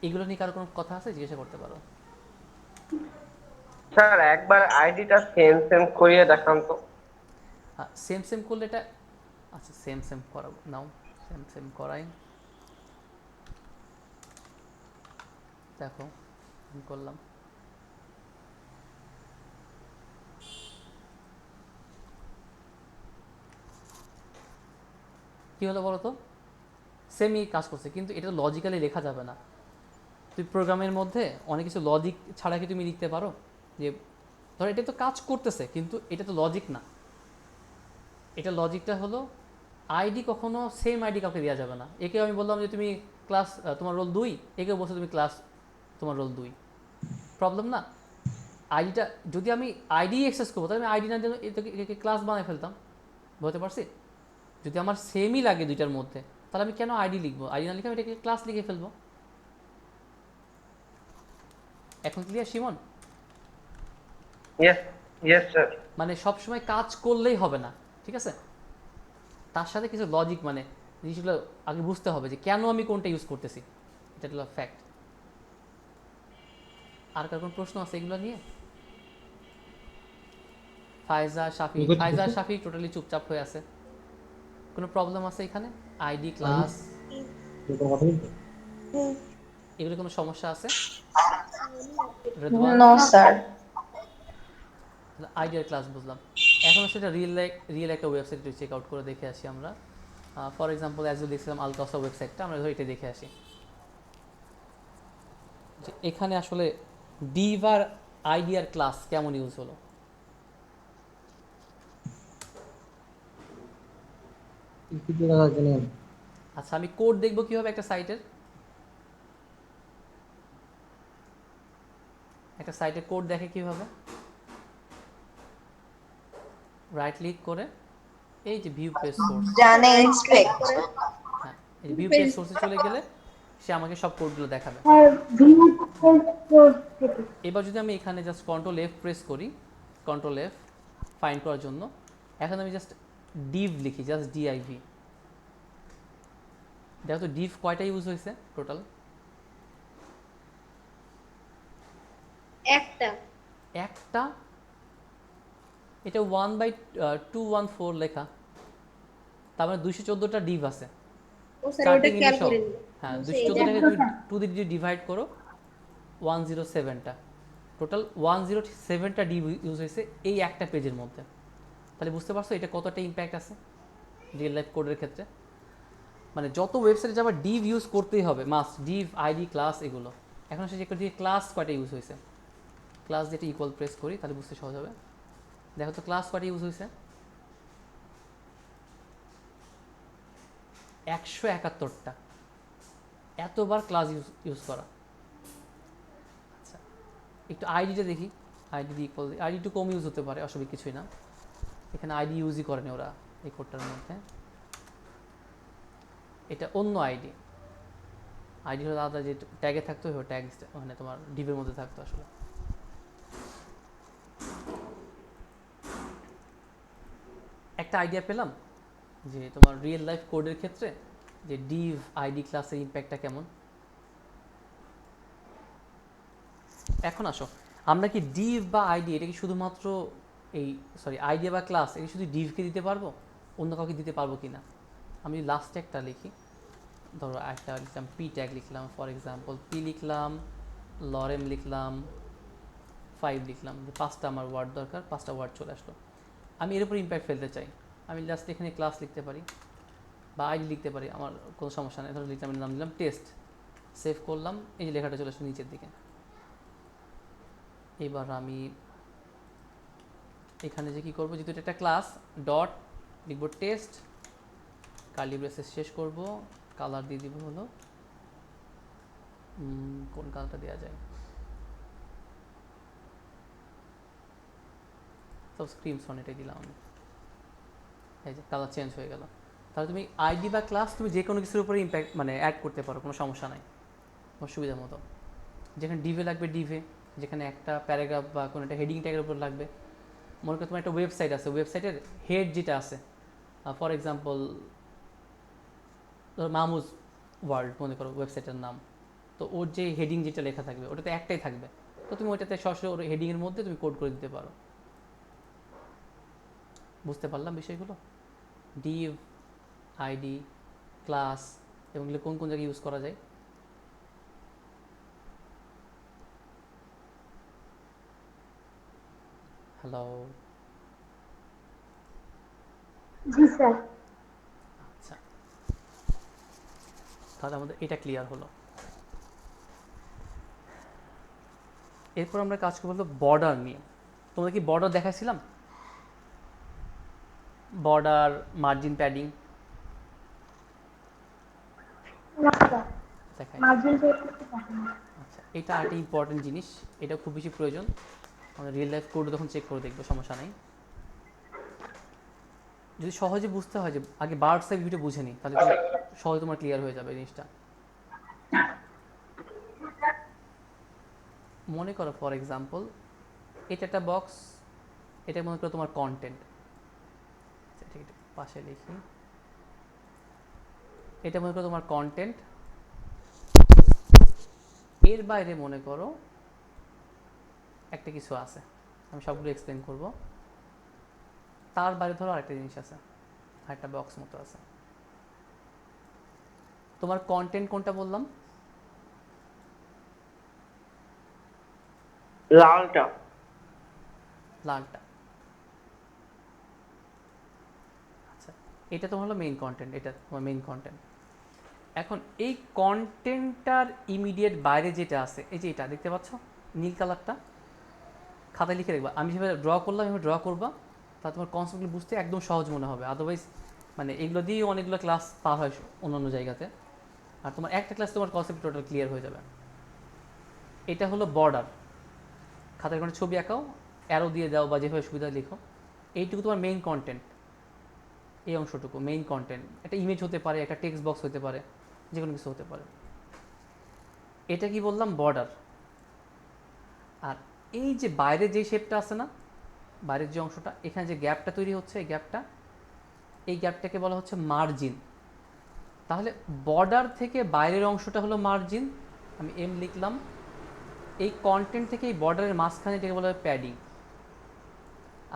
এগুলো নিয়ে কারো কোনো কথা আছে, জিজ্ঞাসা করতে পারো। স্যার একবার আইডিটা সেম করিয়ে দেখান তো। সেম করলে এটা, আচ্ছা সেম করাবো নাও, সেম করাই। দেখো আমি করলাম, কী হলো বলো তো? সেমই কাজ করছে, কিন্তু এটা লজিক্যালি লেখা যাবে না। তুই প্রোগ্রামের মধ্যে অনেক কিছু লজিক ছাড়া কি তুমি লিখতে পারো? যে ধরো এটা তো কাজ করতেছে, কিন্তু এটা তো লজিক না। এটা লজিকটা হলো আইডি কখনো সেম আইডি কাউকে দেওয়া যাবে না। একে আমি বললাম যে তুমি ক্লাস তোমার রোল 2, একেও বলছো তুমি ক্লাস তোমার রোল 2, প্রবলেম না? আইডিটা যদি আমি আইডি অ্যাক্সেস করবো, তাহলে আমি আইডি না দিয়ে একে ক্লাস বানিয়ে ফেলতাম। বুঝতে পারছি? যদি আমার সেমই লাগে দুইটার মধ্যে, তাহলে আমি কেন আইডি লিখবো? আইডি না লিখে আমি এটাকে ক্লাস লিখে ফেলবো। এখন ক্লিয়ার সিমন? Yes sir. মানে সবসময় কাজ করলেই হবে না, ঠিক আছে? তার সাথে কিছু লজিক, মানে জিনিসগুলো আগে বুঝতে হবে যে কেন আমি কোনটা ইউজ করতেছি, এটা হলো ফ্যাক্ট। আর কার কোনো প্রশ্ন আছে এগুলো নিয়ে? ফায়জা শাফি টোটালি চুপচাপ হয়ে আছে। কোনো প্রবলেম আছে এখানে? আইডি, ক্লাস হুম। এগুলো কোনো সমস্যা আছে? রেদওয়ান? No sir. আইডিয়ার ক্লাস বুঝলাম। এখন সেটা রিয়েল একটা ওয়েবসাইট চেক আউট করে দেখে আসি আমরা। ফর এক্সাম্পল অ্যাজ দেখছিলাম আলকাসা ওয়েবসাইটটা, আমরা ধর এটা দেখে আসি যে এখানে আসলে ডিভ আর আইডিয়ার ক্লাস কেমন ইউজ হলো। আচ্ছা, আমি কোড দেখবো কিভাবে একটা সাইটের? একটা সাইটের কোড দেখে কিভাবে? রাইট ক্লিক করে এই যে ভিউ পেজ সোর্স, জানে Right click ইন্সপেক্ট। করে হ্যাঁ, এই যে ভিউ পেজ সোর্সে চলে গেলে সে আমাকে সব কোডগুলো দেখাবে। আর ভিউ কোড থেকে এবার যদি আমি এখানে জাস্ট কন্ট্রোল এফ প্রেস করি, কন্ট্রোল এফ ফাইন্ড করার জন্য, এখন আমি জাস্ট ডিভ লিখি, জাস্ট ডিআইভি। দেখো তো ডিভ কয়টা ইউজ হয়েছে টোটাল? একটা। একটা। এটা 1/214 লেখা, তার মানে 214টা ডিভ আছে ও স্যার ওটা স্টার্টিং খেয়াল সহ। করে নি। হ্যাঁ, বলছে এটা 214টাকে তুমি একশোটা 2 দিয়ে যদি ডিভাইড করো 107টা, টোটাল 107টা ডিভ ইউজ হয়েছে এই একটা পেজের মধ্যে। তাহলে বুঝতে পারছো এটা কতটা ইম্প্যাক্ট আছে রিয়েল লাইফ কোডের ক্ষেত্রে। মানে যত ওয়েবসাইটে যাবার ডিভ ইউজ করতেই হবে, মাস্ট ডিভ আইডি ক্লাস এগুলো। এখন সে চেক করে দিয়ে ক্লাস কয়টা ইউজ হয়েছে, ক্লাস যেটা ইকুয়াল প্রেস করি তাহলে বুঝতে সহজ হবে। দেখো তো ক্লাস কয়টা ইউজ হয়েছে? 171টা। এতবার ক্লাস ইউজ করা। আচ্ছা, একটু আইডিটা দেখি। আইডি ইকুয়াল, আইডি একটু কম ইউজ হতে পারে, অসুবিধা কিছুই না। এখানে আইডি ইউজই করেনি ওরা এই কোডটার মধ্যে। এটা অন্য আইডি, আইডি হলো আলাদা, যে ট্যাগে থাকতো ওই ট্যাগ মানে তোমার ডিভের মধ্যে থাকতো আসলে। একটা আইডিয়া পেলাম যে তোমার রিয়েল লাইফ কোডের ক্ষেত্রে যে ডিভ আইডি ক্লাসের ইম্প্যাক্টটা কেমন। এখন আসো, আমরা কি ডিভ বা আইডি এটা কি শুধুমাত্র এই আইডিয়া বা ক্লাস এটা শুধু ডিভকে দিতে পারবো, অন্য কাউকে দিতে পারবো কি না? আমি লাস্টে একটা লিখি, ধরো একটা লিখলাম পি ট্যাগ লিখলাম, ফর এক্সাম্পল পি লিখলাম, লরেম লিখলাম, 5 লিখলাম, যে 5টা আমার ওয়ার্ড দরকার, 5টা ওয়ার্ড চলে আসলো। আমি এর উপর ইম্প্যাক্ট ফেলতে চাই, আমি জাস্ট এখানে ক্লাস লিখতে পারি বা আইডি লিখতে পারি, আমার কোনো সমস্যা নেই। ধরো লিখলাম, নাম দিলাম টেস্ট, সেভ করলাম, এই যে লেখাটা চলে আসলো নিচের দিকে। এবার আমি এখানে যে কী করবো, যেহেতু এটা একটা ক্লাস, ডট লিখবো টেস্ট, কার্লি ব্রেসেস শেষ করব, কালার দিয়ে দিব হলো কোন কালারটা দেওয়া যায়, সব স্ক্রিমসন এটাই দিলাম আমি। এই যে কালার চেঞ্জ হয়ে গেল। তাহলে তুমি আইডি বা ক্লাস তুমি যে কোনো কিছুর উপরে ইম্প্যাক্ট মানে অ্যাড করতে পারো, কোনো সমস্যা নাই, তোমার সুবিধা মতো। যেখানে ডিভে লাগবে ডিভে, যেখানে একটা প্যারাগ্রাফ বা কোনো একটা হেডিং ট্যাগের উপর লাগবে। মনে করো তোমার একটা ওয়েবসাইট আছে, ওয়েবসাইটের হেড যেটা আছে, ফর এক্সাম্পল মামুজ ওয়ার্ল্ড মনে করো ওয়েবসাইটের নাম, তো ওর যে হেডিং যেটা লেখা থাকবে ওটাতে একটাই থাকবে, তো তুমি ওইটাতে সরাসরি ওর হেডিংয়ের মধ্যে তুমি কোড করে দিতে পারো। বুঝতে পারলাম বিষয়গুলো? ডিভ, আইডি, ক্লাস এবং এগুলো কোন কোন জায়গায় ইউজ করা যায়। হ্যালো? জি স্যার। আচ্ছা, তাহলে আমাদের এটা ক্লিয়ার হলো। এরপর আমরা কাজ করবো হলো বর্ডার নিয়ে। তোমরা কি বর্ডার দেখাইছিলাম? বর্ডার, মার্জিন, প্যাডিং না স্যার, দেখাই। মার্জিন পেজ করতে পারেন না। আচ্ছা, এটা একটা ইম্পর্টেন্ট জিনিস, এটা খুব বেশি প্রয়োজন। আমরা রিয়েল লাইফ কোড তখন চেক করে দেখবো, সমস্যা নেই। যদি সহজে বুঝতে হয় যে আগে বার্ডস আই ভিউটা বুঝে নিই, তাহলে সহজে তোমার ক্লিয়ার হয়ে যাবে এই জিনিসটা। মনে করো ফর এক্সাম্পল এটা একটা বক্স, এটা মনে করো তোমার কন্টেন্ট, ঠিক আছে পাশে লিখি, এটা মনে করো তোমার কন্টেন্ট। এর বাইরে মনে করো একটা কিছু আছে, আমি সবগুলো এক্সপ্লেন করব। তার বাইরে ধরো আরেকটা জিনিস আছে, আরেকটা বক্স মতো আছে। তোমার কন্টেন্ট কোনটা বললাম? লালটা। লালটা। আচ্ছা, এটা তোমার হলো মেইন কন্টেন্ট, এটা তোমার মেইন কন্টেন্ট। এখন এই কন্টেন্টটার ইমিডিয়েট বাইরে যেটা আছে, এই যে এটা দেখতে পাচ্ছ নীল কালারটা, খাতায় লিখে রাখবা। আমি যেভাবে ড্র করলাম এভাবে ড্র করবা, তা তোমার কনসেপ্টগুলো বুঝতে একদম সহজ মনে হবে। আদারওয়াইজ মানে এগুলো দিয়েই অনেকগুলো ক্লাস পার হয় অন্যান্য জায়গাতে, আর তোমার একটা ক্লাস তোমার কনসেপ্ট টোটাল ক্লিয়ার হয়ে যাবে। এটা হলো বর্ডার। খাতায় কোনো ছবি আঁকাও, অ্যারো দিয়ে দাও বা যেভাবে সুবিধা লিখো। এইটুকু তোমার মেইন কন্টেন্ট, এই অংশটুকু মেইন কন্টেন্ট। একটা ইমেজ হতে পারে, একটা টেক্সট বক্স হতে পারে, যে কোনো কিছু হতে পারে। এটা কি বললাম? বর্ডার। আর এই যে বাইরে যে শেপটা আছে না, বাইরের যে অংশটা, এখানে যে গ্যাপটা তৈরি হচ্ছে, এই গ্যাপটাকে বলা হচ্ছে মার্জিন। তাহলে বর্ডার থেকে বাইরের অংশটা হলো মার্জিন, আমি এম লিখলাম। এই কন্টেন্ট থেকে এই বর্ডারের মাঝখানে এটাকে বলা হয় প্যাডিং।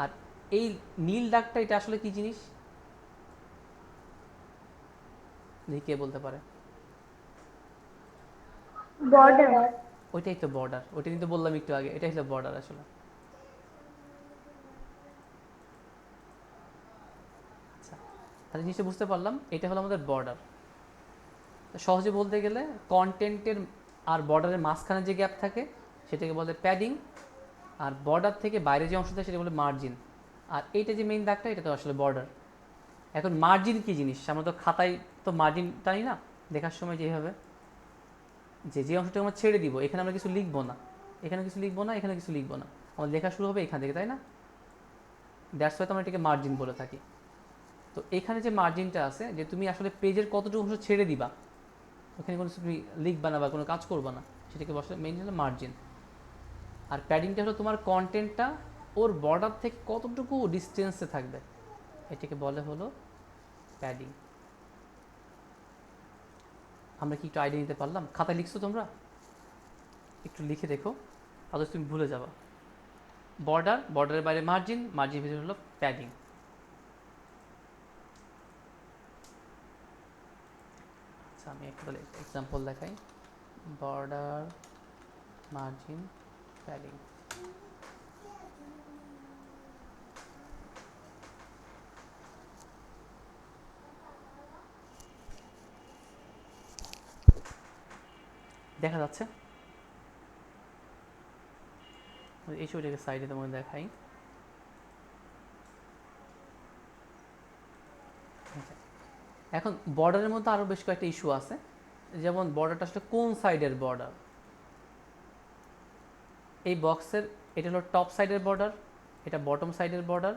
আর এই নীল দাগটা, এটা আসলে কি জিনিস দেখি কে বলতে পারে? বর্ডার। ওইটাই তো বর্ডার, ওইটা কিন্তু বললাম একটু আগে, এটাই হলো বর্ডার আসলে। আচ্ছা, তাহলে জিনিসটা বুঝতে পারলাম, এটা হলো আমাদের বর্ডার। সহজে বলতে গেলে কন্টেন্টের আর বর্ডারের মাঝখানে যে গ্যাপ থাকে সেটাকে বলে প্যাডিং, আর বর্ডার থেকে বাইরে যে অংশ থাকে সেটা বলে মার্জিন। আর এইটা যে মেইন দাগটা, এটা তো আসলে বর্ডার। এখন মার্জিন কি জিনিস? আমরা তো খাতায় তো মার্জিন টানি না লেখার সময়, যেভাবে যে অংশটা আমরা ছেড়ে দিব, এখানে আমরা কিছু লিখবো না, এখানে কিছু লিখবো না, এখানে কিছু লিখবো না, আমার লেখা শুরু হবে এখান থেকে, তাই না? দ্যাটস ওয়াই তো আমরা এটাকে মার্জিন বলে থাকি। তো এখানে যে মার্জিনটা আছে, যে তুমি আসলে পেজের কতটুকু অংশ ছেড়ে দিবা, ওখানে কোনো তুমি লিখবা না বা কোনো কাজ করবা না, সেটাকে বসে মেইন হলো মার্জিন। আর প্যাডিংটা হলো তোমার কন্টেন্টটা ওর বর্ডার থেকে কতটুকু ডিস্টেন্সে থাকবে, এটাকে বলে হলো প্যাডিং। আমরা কি একটু আইডিয়া নিতে পারলাম? খাতায় লিখছো তোমরা? একটু লিখে দেখো, আদার্স তুমি ভুলে যাবা। বর্ডার, বর্ডারের বাইরে মার্জিন, মার্জিন ভিতরে হলো প্যাডিং। আচ্ছা, আমি একটা এক্সাম্পল দেখাই। Border, margin, padding. দেখা যাচ্ছে? এই ছবিটাকে সাইডে তোমাকে দেখাই। এখন বর্ডারের মধ্যে আরও বেশ কয়েকটা ইস্যু আছে, যেমন বর্ডারটা আসলে কোন সাইডের বর্ডার। এই বক্সের এটা হলো টপ সাইডের বর্ডার, এটা বটম সাইডের বর্ডার,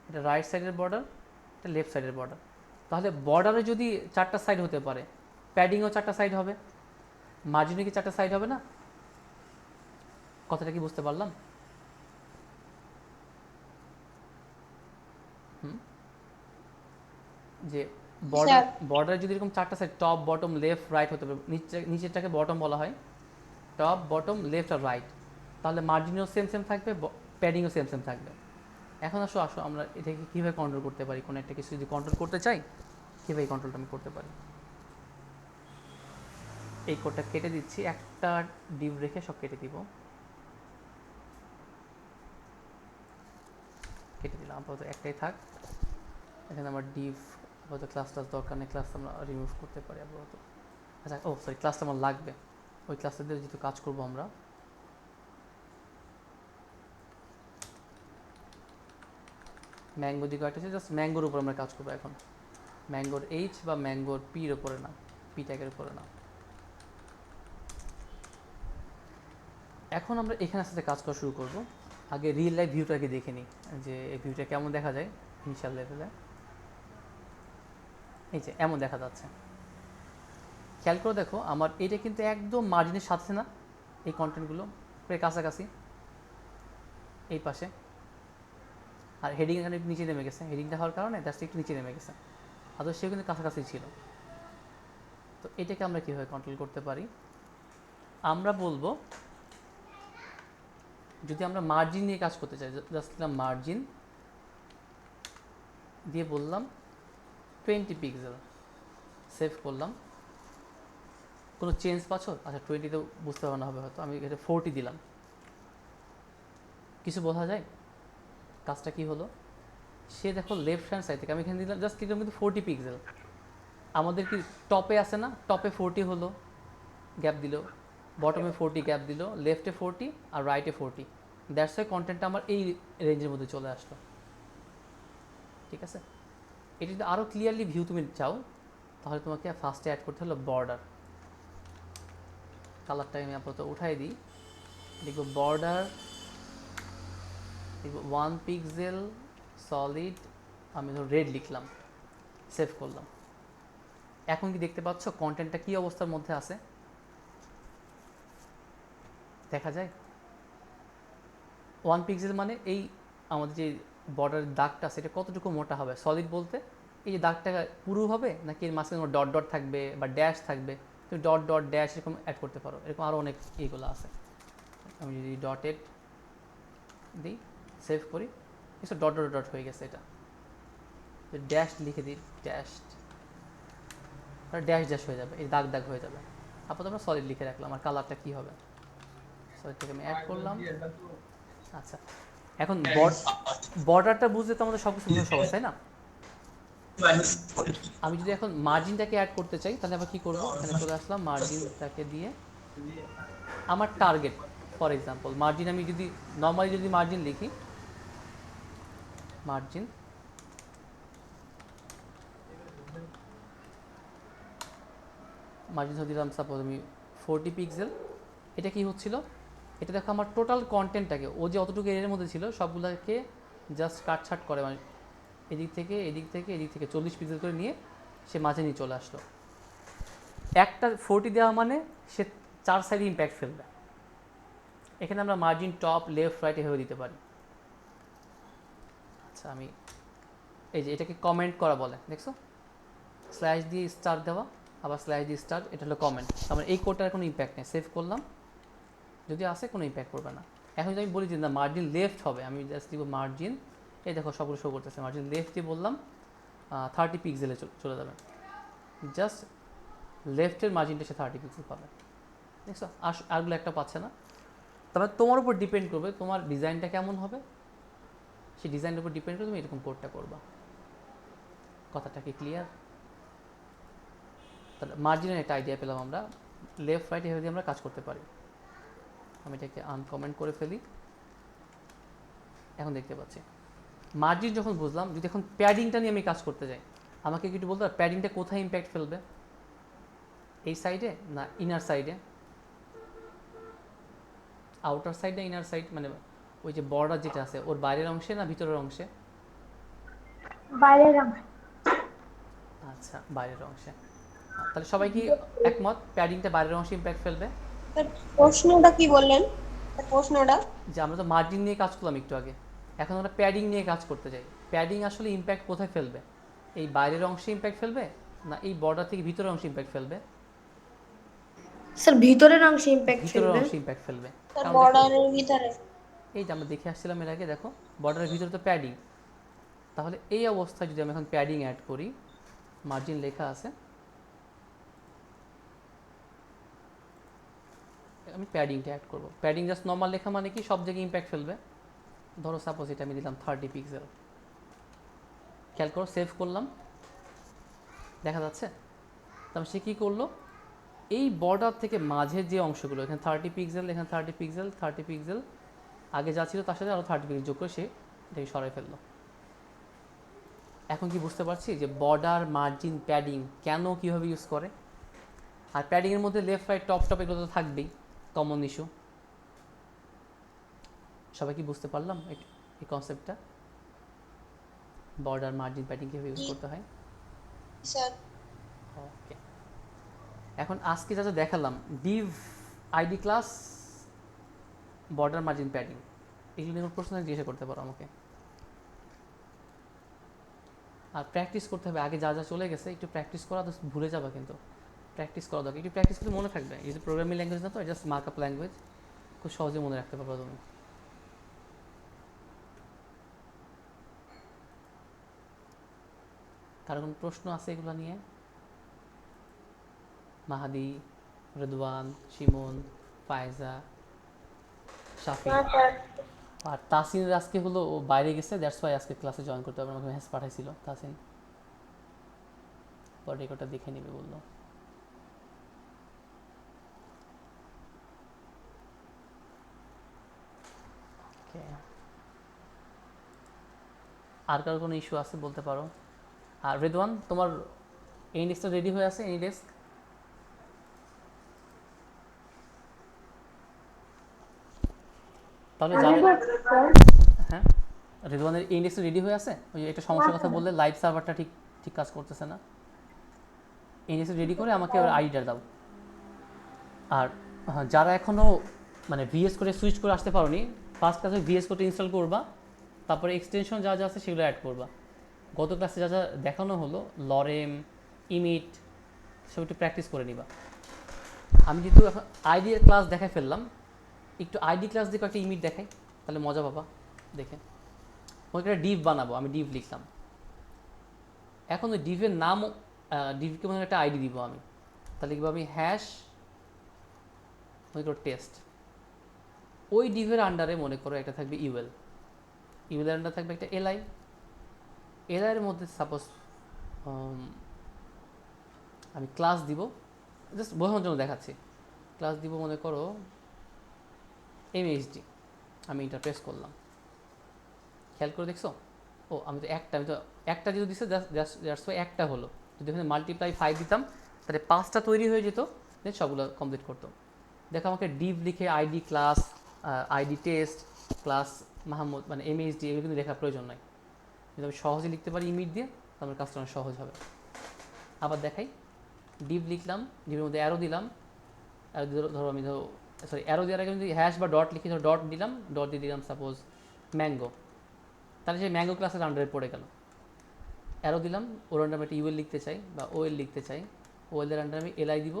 এটা রাইট সাইডের বর্ডার, এটা লেফট সাইডের বর্ডার। তাহলে বর্ডারে যদি চারটা সাইড হতে পারে, প্যাডিংও চারটা সাইড হবে, মার্জিনে কি চারটা সাইড হবে না? কথাটা কি বুঝতে পারলাম? যে বর্ডারে যদি এরকম চারটা side, top bottom left right হতে পারে, নিচেরটাকে বটম বলা হয়, টপ বটম লেফট আর রাইট, তাহলে মার্জিনও সেম সেম থাকবে, প্যাডিংও সেম সেম থাকবে। এখন আসো আমরা এটাকে কীভাবে কন্ট্রোল করতে পারি? কোনো একটা কিছু যদি কন্ট্রোল করতে চাই, কীভাবে কন্ট্রোলটা আমি করতে পারি? এই কোডটা কেটে দিচ্ছি, একটা ডিভ রেখে সব কেটে দিব। কেটে দিলাম, আপাতত একটাই থাক। এখানে আমার ডিভ আপাতত ক্লাসটা দরকার নেই, ক্লাস আমরা রিমুভ করতে পারি আপাতত। আচ্ছা, ও সরি, ক্লাসটা আমার লাগবে, ওই ক্লাসটা দিয়ে যেহেতু কাজ করবো আমরা। ম্যাঙ্গো দিকে একটা আছে, জাস্ট ম্যাঙ্গোর উপর আমরা কাজ করবো এখন। ম্যাঙ্গোর এইচ বা ম্যাঙ্গোর পির উপরে না, পি ট্যাগের উপরে না। এখন আমরা এখানের সাথে কাজ করা শুরু করব। আগে রিয়েল লাইফ ভিউটাকে দেখে নিই, যে এই ভিউটা কেমন দেখা যায় ইনিশিয়াল লেভেলে। এই যে এমন দেখা যাচ্ছে, খেয়াল করে দেখো, আমার এটা কিন্তু একদম মার্জিনের সাথে না, এই কন্টেন্টগুলো প্রায় কাছাকাছি এই পাশে। আর হেডিং এখানে একটু নিচে নেমে গেছে, হেডিংটা হওয়ার কারণে জাস্ট একটু নিচে নেমে গেছে, আদৌ সেও কিন্তু কাছাকাছি ছিল। তো এটাকে আমরা কীভাবে কন্ট্রোল করতে পারি? আমরা বলবো, যদি আমরা মার্জিন নিয়ে কাজ করতে চাই, জাস্ট মার্জিন দিয়ে বললাম 20 পিক্সেল, সেভ করলাম। কোনো চেঞ্জ পাচ্ছ? আচ্ছা 20 তো বুঝতে পারানো হবে হয়তো, আমি এটা 40 দিলাম। কিছু বোঝা যায় কাজটা কি হলো? সে দেখো লেফট হ্যান্ড সাইড থেকে আমি এখানে দিলাম, জাস্ট দিলাম কিন্তু 40 পিক্সেল। আমাদের কি টপে আছে না, টপে 40 হলো, গ্যাপ দিল, বটমে 40 গ্যাপ দিল, লেফটে 40 আর রাইটে 40। দ্যাটস ওয়াই কন্টেন্টটা আমার এই রেঞ্জের মধ্যে চলে আসলো। ঠিক আছে, এটা যদি আরও ক্লিয়ারলি ভিউ তুমি চাও তাহলে তোমাকে ফার্স্টে অ্যাড করতে হলো বর্ডার। কালারটা আমি আপাতত উঠাই দিই, দেখব বর্ডার, দেখব 1 পিক্সেল সলিড, আমি ধর রেড লিখলাম, সেভ করলাম। এখন কি দেখতে পাচ্ছ কন্টেন্টটা কী অবস্থার মধ্যে আছে? দেখা যায় 1 পিক্সেল মানে এই আমাদের যে বর্ডারের দাগটা আছে এটা কতটুকু মোটা হবে? সলিড বলতে এই যে দাগটা পুরো হবে নাকি এর মাঝখানে কোনো ডট ডট থাকবে বা ড্যাশ থাকবে? তুমি ডট ডট ড্যাশ এরকম অ্যাড করতে পারো, এরকম আরও অনেক এইগুলো আছে। আমি যদি ডটেড দিই, সেভ করি, কিছু ডট ডট ডট হয়ে গেছে, এটা ড্যাশ লিখে দিই, ড্যাশ ড্যাশ ড্যাশ হয়ে যাবে, এই দাগ দাগ হয়ে যাবে। আপাতত আমরা সলিড লিখে রাখলাম। আর কালারটা কী হবে? সলিড থেকে আমি অ্যাড করলাম। আচ্ছা, এখন বর্ডারটা বুঝতে তো আমাদের সব কিছু বোঝা সহজ, তাই না? আমি যদি এখন মার্জিনটাকে অ্যাড করতে চাই তাহলে আবার কী করবো? এখানে চলে আসলাম, মার্জিনটাকে দিয়ে আমার টার্গেট, ফর এক্সাম্পল মার্জিন, আমি যদি নর্মালি যদি মার্জিন লিখি, মার্জিন মার্জিন দিলাম সাপোজ আমি 40 পিক্সেল। এটা কি হচ্ছিল? এটা দেখো আমার টোটাল কন্টেন্টটাকে, ও যে অতটুকু এরিয়ার মধ্যে ছিল সবগুলোকে জাস্ট কাটছাট করে, মানে এদিক থেকে এদিক থেকে এদিক থেকে 40 পিক্সেল করে নিয়ে সে মাঝে নিয়ে চলে আসলো। একটা 40 দেওয়া মানে সে 4 সাইডে ইম্প্যাক্ট ফেলবে। এখানে আমরা মার্জিন টপ লেফট রাইট এভাবে দিতে পারি। আচ্ছা, আমি এই যে এটাকে কমেন্ট করা বলে, দেখছো? স্ল্যাশ দিয়ে স্টার দেওয়া, আবার স্ল্যাশ দিয়ে স্টার, এটা হলো কমেন্ট। তার মানে এই কোডটার কোনো ইম্প্যাক্ট নেই। সেভ করলাম, যদি আসে কোনো ইম্প্যাক্ট করবে না। এখন যদি আমি বলি যে না মার্জিন লেফট হবে, আমি জাস্ট দিব মার্জিন, এই দেখো সবগুলো শো করতেছে। মার্জিন লেফট দিয়ে বললাম 30 পিক্সেলে চলে যাবে, জাস্ট লেফটের মার্জিনটা সে 30 পিক্সেল পাবে, দেখছো? আরগুলো একটা পাচ্ছে না। তবে তোমার উপর ডিপেন্ড করবে তোমার ডিজাইনটা কেমন হবে, সেই ডিজাইনের উপর ডিপেন্ড করে তুমি এরকম কোডটা করবা। কথাটা কি ক্লিয়ার? তাহলে মার্জিনের একটা আইডিয়া পেলাম আমরা, লেফট রাইট এভাবে দিয়ে আমরা কাজ করতে পারি। আমি এটাকে আনকমেন্ট করে ফেলি। এখন দেখতে পাচ্ছি মার্জিন যখন বুঝলাম, যদি এখন প্যাডিংটা নিয়ে আমি কাজ করতে যাই, আমাকে একটু বলতে পারো প্যাডিংটা কোথায় ইম্প্যাক্ট ফেলবে? এই সাইডে না ইনার সাইডে? আউটার সাইড না ইনার সাইড, মানে ওই যে বর্ডার যেটা আছে ওর বাইরের অংশে না ভিতরের অংশে? বাইরের অংশ। আচ্ছা, বাইরের অংশে। তাহলে সবাই কি একমত প্যাডিংটা বাইরের অংশে ইম্প্যাক্ট ফেলবে? তার প্রশ্নটা কি বললেন? তার প্রশ্নটা যে আমরা তো মার্জিন নিয়ে কাজ করলাম একটু আগে, এখন আমরা প্যাডিং নিয়ে কাজ করতে চাই। প্যাডিং আসলে ইম্প্যাক্ট কোথায় ফেলবে? এই বাইরের অংশে ইম্প্যাক্ট ফেলবে না এই বর্ডার থেকে ভিতরের অংশে ইম্প্যাক্ট ফেলবে? স্যার ভিতরের অংশে ইম্প্যাক্ট ভিতরের ফেলবে। অংশে ইম্প্যাক্ট ফেলবে। তার কারণ দেখো, বর্ডারের ভিতরে। এই যে আমরা দেখে আসছিলাম এর আগে, দেখো বর্ডারের ভিতরে তো প্যাডিং। তাহলে এই অবস্থায় যদি আমি এখন প্যাডিং অ্যাড করি, মার্জিন লেখা আছে, আমি প্যাডিংটা অ্যাড করবো। প্যাডিং জাস্ট নর্মাল লেখা মানে কি সব জায়গায় ইম্প্যাক্ট ফেলবে। ধরো সাপোজ এটা আমি দিলাম 30 পিক্সেল, খেয়াল করো, সেভ করলাম, দেখা যাচ্ছে? তাহলে সে কী করলো, এই বর্ডার থেকে মাঝের যে অংশগুলো, এখানে 30 পিক্সেল, এখানে 30 পিক্সেল, 30 পিক্সেল, আগে যা ছিল তার সাথে আরও 30 পিক্সেল যোগ করে সে এটাকে সরাই ফেললো। এখন কি বুঝতে পারছি যে বর্ডার, মার্জিন, প্যাডিং কেন কীভাবে ইউজ করে? আর প্যাডিংয়ের মধ্যে লেফট রাইট টপ টপ এগুলো তো থাকবেই, কমন ইস্যু। সবাই কি বুঝতে পারলাম এই কনসেপ্টটা? বর্ডার, মার্জিন, প্যাডিং কীভাবে ইউজ করতে হয়? স্যার ওকে, এখন আজকে যা যা দেখালাম, Depp, ID class, border, margin, padding, এগুলো নিয়ে প্রশ্ন জিজ্ঞাসা করতে পারো আমাকে। আর প্র্যাকটিস করতে হবে, আগে যা যা চলে গেছে একটু প্র্যাকটিস করা, তো ভুলে যাবে কিন্তু। প্র্যাকটিস করা দরকার, একটু প্র্যাকটিস করলে মনে থাকবে। এই যে প্রোগ্রামিং ল্যাঙ্গুয়েজ না তো, জাস্ট মার্ক আপ ল্যাঙ্গুয়েজ, খুব সহজে মনে রাখতে পারবে তুমি। কারো কোনো প্রশ্ন আছে এগুলো নিয়ে? মাহাদি, রেদওয়ান, শিমন, ফায়জা, শাফি। না স্যার। আর তাসিনের আজকে হলো ও বাইরে গেছে, দ্যাটস ওয়াই আজকে ক্লাসে জয়েন করতে হবে, আমাকে মেসেজ পাঠাইছিল তাসিন, পর রেকর্ডটা দেখে নেবে বললো। Okay. আর কারো কোনো ইস্যু আছে বলতে পারো। আর রেদওয়ান, তোমার ইন্ডেক্সটা রেডি হয়ে আছে? ইন্ডেক্স তাহলে আমি যারা, বলছি স্যার। হ্যাঁ রেদওয়ানের ইন্ডেক্সটা রেডি হয়ে আছে? ওই যে একটা সমস্যার কথা বললে, লাইভ সার্ভারটা ঠিক ঠিক কাজ করতেছে না। ইন্ডেক্সটা রেডি করে আমাকে ওর আইডিটা দাও। আর হ্যাঁ, যারা এখনও মানে ভিএস করে সুইচ করে আসতে পারোনি, ফার্স্ট ক্লাসে ভিএস কোডটা ইনস্টল করবা, তারপরে এক্সটেনশন যা যা আছে সেগুলো অ্যাড করবা। গত ক্লাসে যা যা দেখানো হলো, লরেম, ইমিট, সব একটু প্র্যাকটিস করে নিবা। আমি যেহেতু এখন আইডি এর ক্লাস দেখাই ফেললাম, একটু আইডি ক্লাস দিয়ে একটা ইমিট দেখাই, তাহলে মজা পাবা দেখে। ওইখানে ডিভ বানাবো, আমি ডিভ লিখলাম। এখন ওই ডিভের নাম, ডিভকে মনে একটা আইডি দিব আমি, তাহলে লিখবো আমি হ্যাশ মনে করো টেস্ট। ওই ডিভের আন্ডারে মনে করো একটা থাকবে ইউএল, ইউএলের আন্ডারে থাকবে একটা এলআই, এলআইয়ের মধ্যে সাপোজ আমি ক্লাস দিব, জাস্ট বোঝানোর জন্য দেখাচ্ছি। ক্লাস দিব মনে করো এমএইচডি, আমি ইন্টারপ্রেস করলাম, খেয়াল করে দেখছো? ও আমি তো একটা যদি দিচ্ছে জাস্ট একটা হলো, যদি ওখানে মাল্টিপ্লাই 5 দিতাম তাহলে 5টা তৈরি হয়ে যেত, দেন সবগুলো কমপ্লিট করতো। দেখো আমাকে ডিভ লিখে ID class, ID test, class Mahmud মানে এমএইচডি এগুলো কিন্তু লেখার প্রয়োজন নাই। যদি আমি সহজে লিখতে পারি ইমিট দিয়ে, তাহলে কাজটা অনেক সহজ হবে। আবার দেখাই, ডিভ লিখলাম, ডিভের মধ্যে অ্যারো দিলাম, অ্যারো দিয়ে ধরো আমি অ্যারো দেওয়ার আগে যদি হ্যাশ বা ডট লিখি, ধরো ডট দিলাম, ডট দিয়ে দিলাম সাপোজ ম্যাঙ্গো, তাহলে সেই ম্যাঙ্গো ক্লাসের আন্ডারে পড়ে গেল। অ্যারো দিলাম, ওর আন্ডারে আমি একটা ইউএল লিখতে চাই বা ওএল লিখতে চাই, ওএলের আন্ডারে আমি এলআই দিব,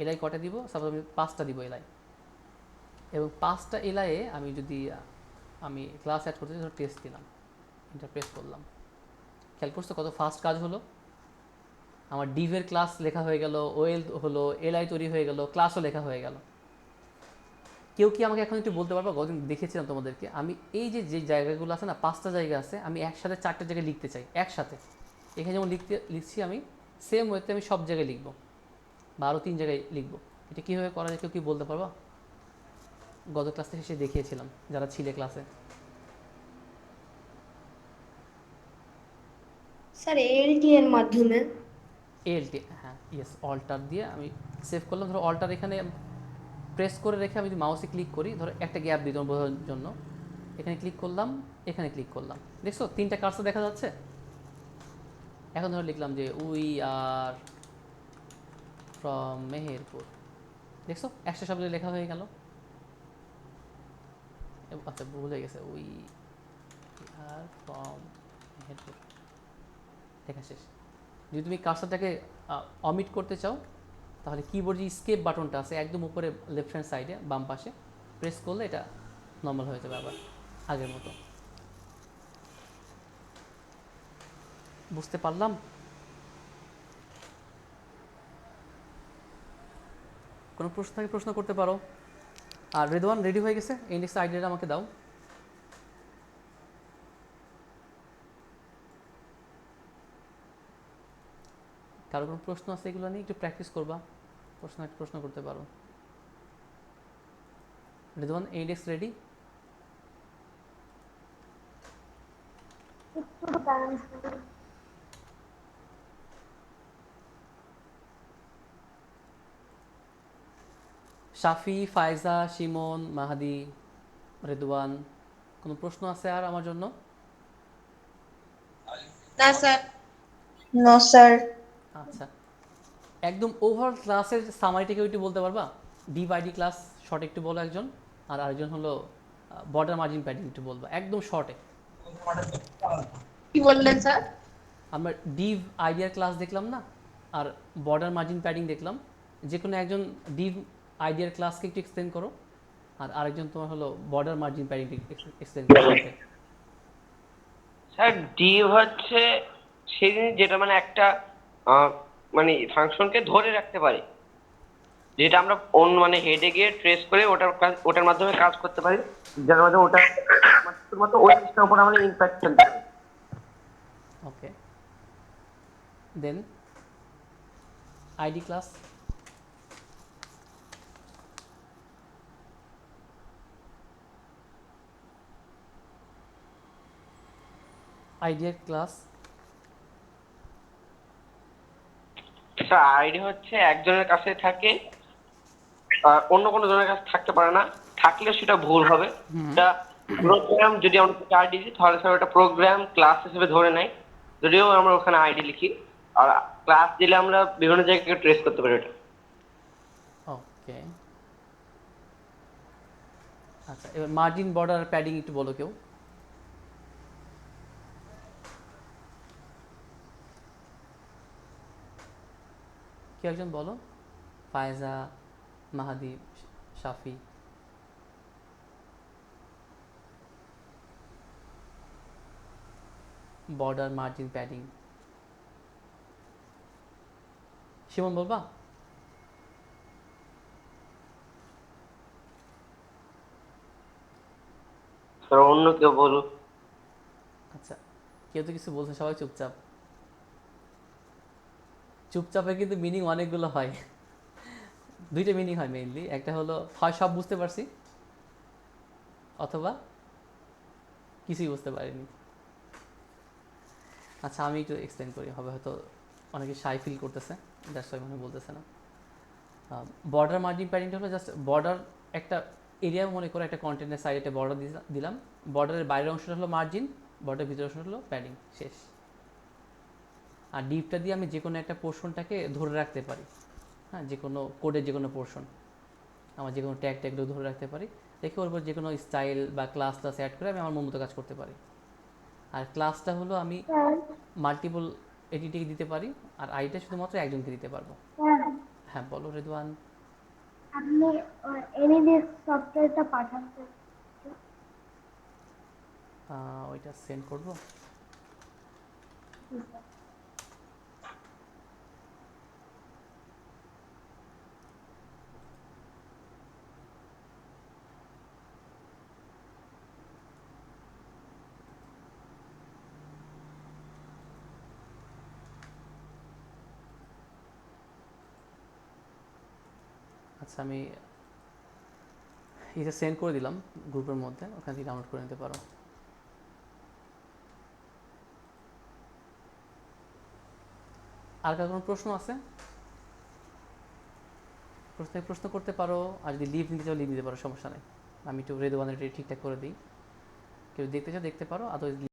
এলআই কটা দিব, সাপোজ আমি 5টা দিব এলআই, এবং 5টা এলআইয়ে আমি যদি আমি ক্লাস অ্যাড করতে চাই, ধরো টেস্ট দিলাম, ইন্টারপ্রেস করলাম। খেয়াল করছো কত ফাস্ট কাজ হলো? আমার ডিভের ক্লাস লেখা হয়ে গেল, ওএল হলো, এলআই তৈরি হয়ে গেল, ক্লাসও লেখা হয়ে গেল। কেউ কি আমাকে এখন একটু বলতে পারবো? গতদিন দেখেছিলাম তোমাদেরকে, আমি এই যে যে জায়গাগুলো আছে না, 5টা জায়গা আছে, আমি একসাথে 4টা জায়গায় লিখতে চাই একসাথে। এখানে যেমন লিখছি আমি, সেম ওয়েতে আমি সব জায়গায় লিখবো, বা আরও 3 জায়গায় লিখবো। এটা কীভাবে করা যায়, কেউ কি বলতে পারবা? গত ক্লাস থেকে শেষে দেখিয়েছিলাম যারা ছিলে ক্লাসে। স্যার এলটি এর মাধ্যমে। এলটি, হ্যাঁ ইয়েস, অল্টার দিয়ে আমি সেভ করলাম। ধরো অল্টার এখানে প্রেস করে রেখে আমি যদি মাউসে ক্লিক করি, ধরো একটা গ্যাপ দিই তোমার বোঝার জন্য, এখানে ক্লিক করলাম, এখানে ক্লিক করলাম, দেখছো 3টা কার্সর দেখা যাচ্ছে। এখন ধরো লিখলাম যে উই আর ফ্রম মেহেরপুর, দেখছো একটা শব্দ লেখা হয়ে গেল। আচ্ছা ভুল হয়ে গেছে, উই আর ফ্রম মেহেরপুর, লেখা শেষ। যদি তুমি কার্সরটাকে অমিট করতে চাও, তাহলে কিবোর্ডে স্কেপ বাটনটা আছে একদম উপরে লেফট হ্যান্ড সাইডে বাম পাশে, প্রেস করলে এটা নর্মাল হয়ে যাবে আবার আগের মতো। বুঝতে পারলাম? কোনো প্রশ্ন থাকে প্রশ্ন করতে পারো। আর রেদওয়ান রেডি হয়ে গেছে? ইন্ডেক্স আইডিটা আমাকে দাও। কারো কোনো প্রশ্ন আছে এগুলো নিয়ে একটু প্র্যাকটিস করবা, প্রশ্ন করতে পারো। Redwan index ready? একটু দাঁড়ান স্যার। শাফি, ফায়জা, শিমন, মাহাদি, রেদওয়ান, কোনো প্রশ্ন আছে আর আমার জন্য? না স্যার। No sir. আচ্ছা, একদম ওভারঅল ক্লাসের সামারিটাকে একটু বলতে পারবা? ডিভ আইডি ক্লাস শর্ট একটু বলো একজন, আর আরেকজন হলো বর্ডার মার্জিন প্যাডিং একটু বলবা একদম শর্টে। কি বললেন স্যার? আমরা ডিভ আইডিয়ার ক্লাস দেখলাম না, আর বর্ডার মার্জিন প্যাডিং দেখলাম, যে কোনো একজন ডিভ আইডিয়ার ক্লাসকে একটু এক্সপ্লেন করো, আর আরেকজন তোমার হলো বর্ডার মার্জিন প্যাডিং এক্সপ্লেন করো। স্যার ডিভ হচ্ছে সেই জিনিস যেটা মানে একটা মানে ফাংশনকে ধরে রাখতে পারে, যেটা আমরা অন্য মানে হেডে গিয়ে ট্রেস করে ওটার মাধ্যমে কাজ করতে পারি, যার মাধ্যমে ওটা শুধুমাত্র ওই জিনিসটার উপর আমাদের ইম্প্যাক্ট ফেলতে পারি। ওকে, দেন আইডি ক্লাস। আইডিয়ার ক্লাস। আইডি হচ্ছে একজনের কাছে থাকে, অন্য কোনো জনের কাছে থাকতে পারে না, থাকলেও সেটা ভুল হবে। এটা প্রোগ্রাম যদি আমরা 4 ডিজিট, তাহলে স্যার ওটা প্রোগ্রাম ক্লাস হিসেবে ধরে নেয়, যদিও আমরা ওখানে আইডি লিখি। আর ক্লাস দিলে আমরা বিভিন্ন জায়গায় ট্রেস করতে পারি ওটা। ওকে, আচ্ছা এবার মার্জিন, বর্ডার, প্যাডিং একটু বলো কেউ। কেউ একজন বলো, Faiza, Mahadi, Shafi. Border, margin, padding. Shimon বলবা? স্যার অন্য কেউ বলুক। আচ্ছা, কেউ তো কিছু বলছে, সবাই চুপচাপ। চুপচাপে কিন্তু মিনিং অনেকগুলো হয়। দুইটা মিনিং হয় মেইনলি, একটা হলো হয় সব বুঝতে পারছি, অথবা কিছুই বুঝতে পারিনি। আচ্ছা আমি একটু এক্সপ্লেন করি, হবে হয়তো অনেকে শাই ফিল করতেছে, দ্যাটস ওয়াই মনে বলতেছে না। বর্ডার, মার্জিন, প্যাডিংটা হলো জাস্ট বর্ডার, একটা এরিয়া মনে করে একটা কন্টেন্টের সাইডে একটা বর্ডার দিলাম, বর্ডারের বাইরের অংশটা হলো মার্জিন, বর্ডারের ভিতরের অংশটা হলো প্যাডিং, শেষ। আর ডিপটা দিয়ে আমি যে কোনো একটা পোর্শনটাকে ধরে রাখতে পারি, হ্যাঁ, যে কোনো কোডের যে কোনো পোর্শন, আমার যে কোনো ট্যাগগুলো ধরে রাখতে পারি, রেখে ওর উপর যে কোনো স্টাইল বা ক্লাস অ্যাড করে আমি আমার মন মতো কাজ করতে পারি। আর ক্লাসটা হলো আমি স্যার মাল্টিপল এডিটিকে দিতে পারি, আর আইটা শুধুমাত্র একজনকে দিতে পারবো। স্যার হ্যাঁ বলো রেদওয়ান। আপনি এনিডিএস সফটওয়্যারটা পাঠান তো। ওইটা সেন্ড করবো। আচ্ছা আমি এটা সেন্ড করে দিলাম গ্রুপের মধ্যে, ওখান থেকে ডাউনলোড করে নিতে পারো। আর কার কোনো প্রশ্ন আছে? প্রশ্ন করতে পারো, আর যদি লিভ নিতে চাও লিভ নিতে পারো, সমস্যা নেই। আমি একটু রেদওয়ানের ঠিকঠাক করে দিই, কেউ দেখতে চাও দেখতে পারো, আদারওয়াইজ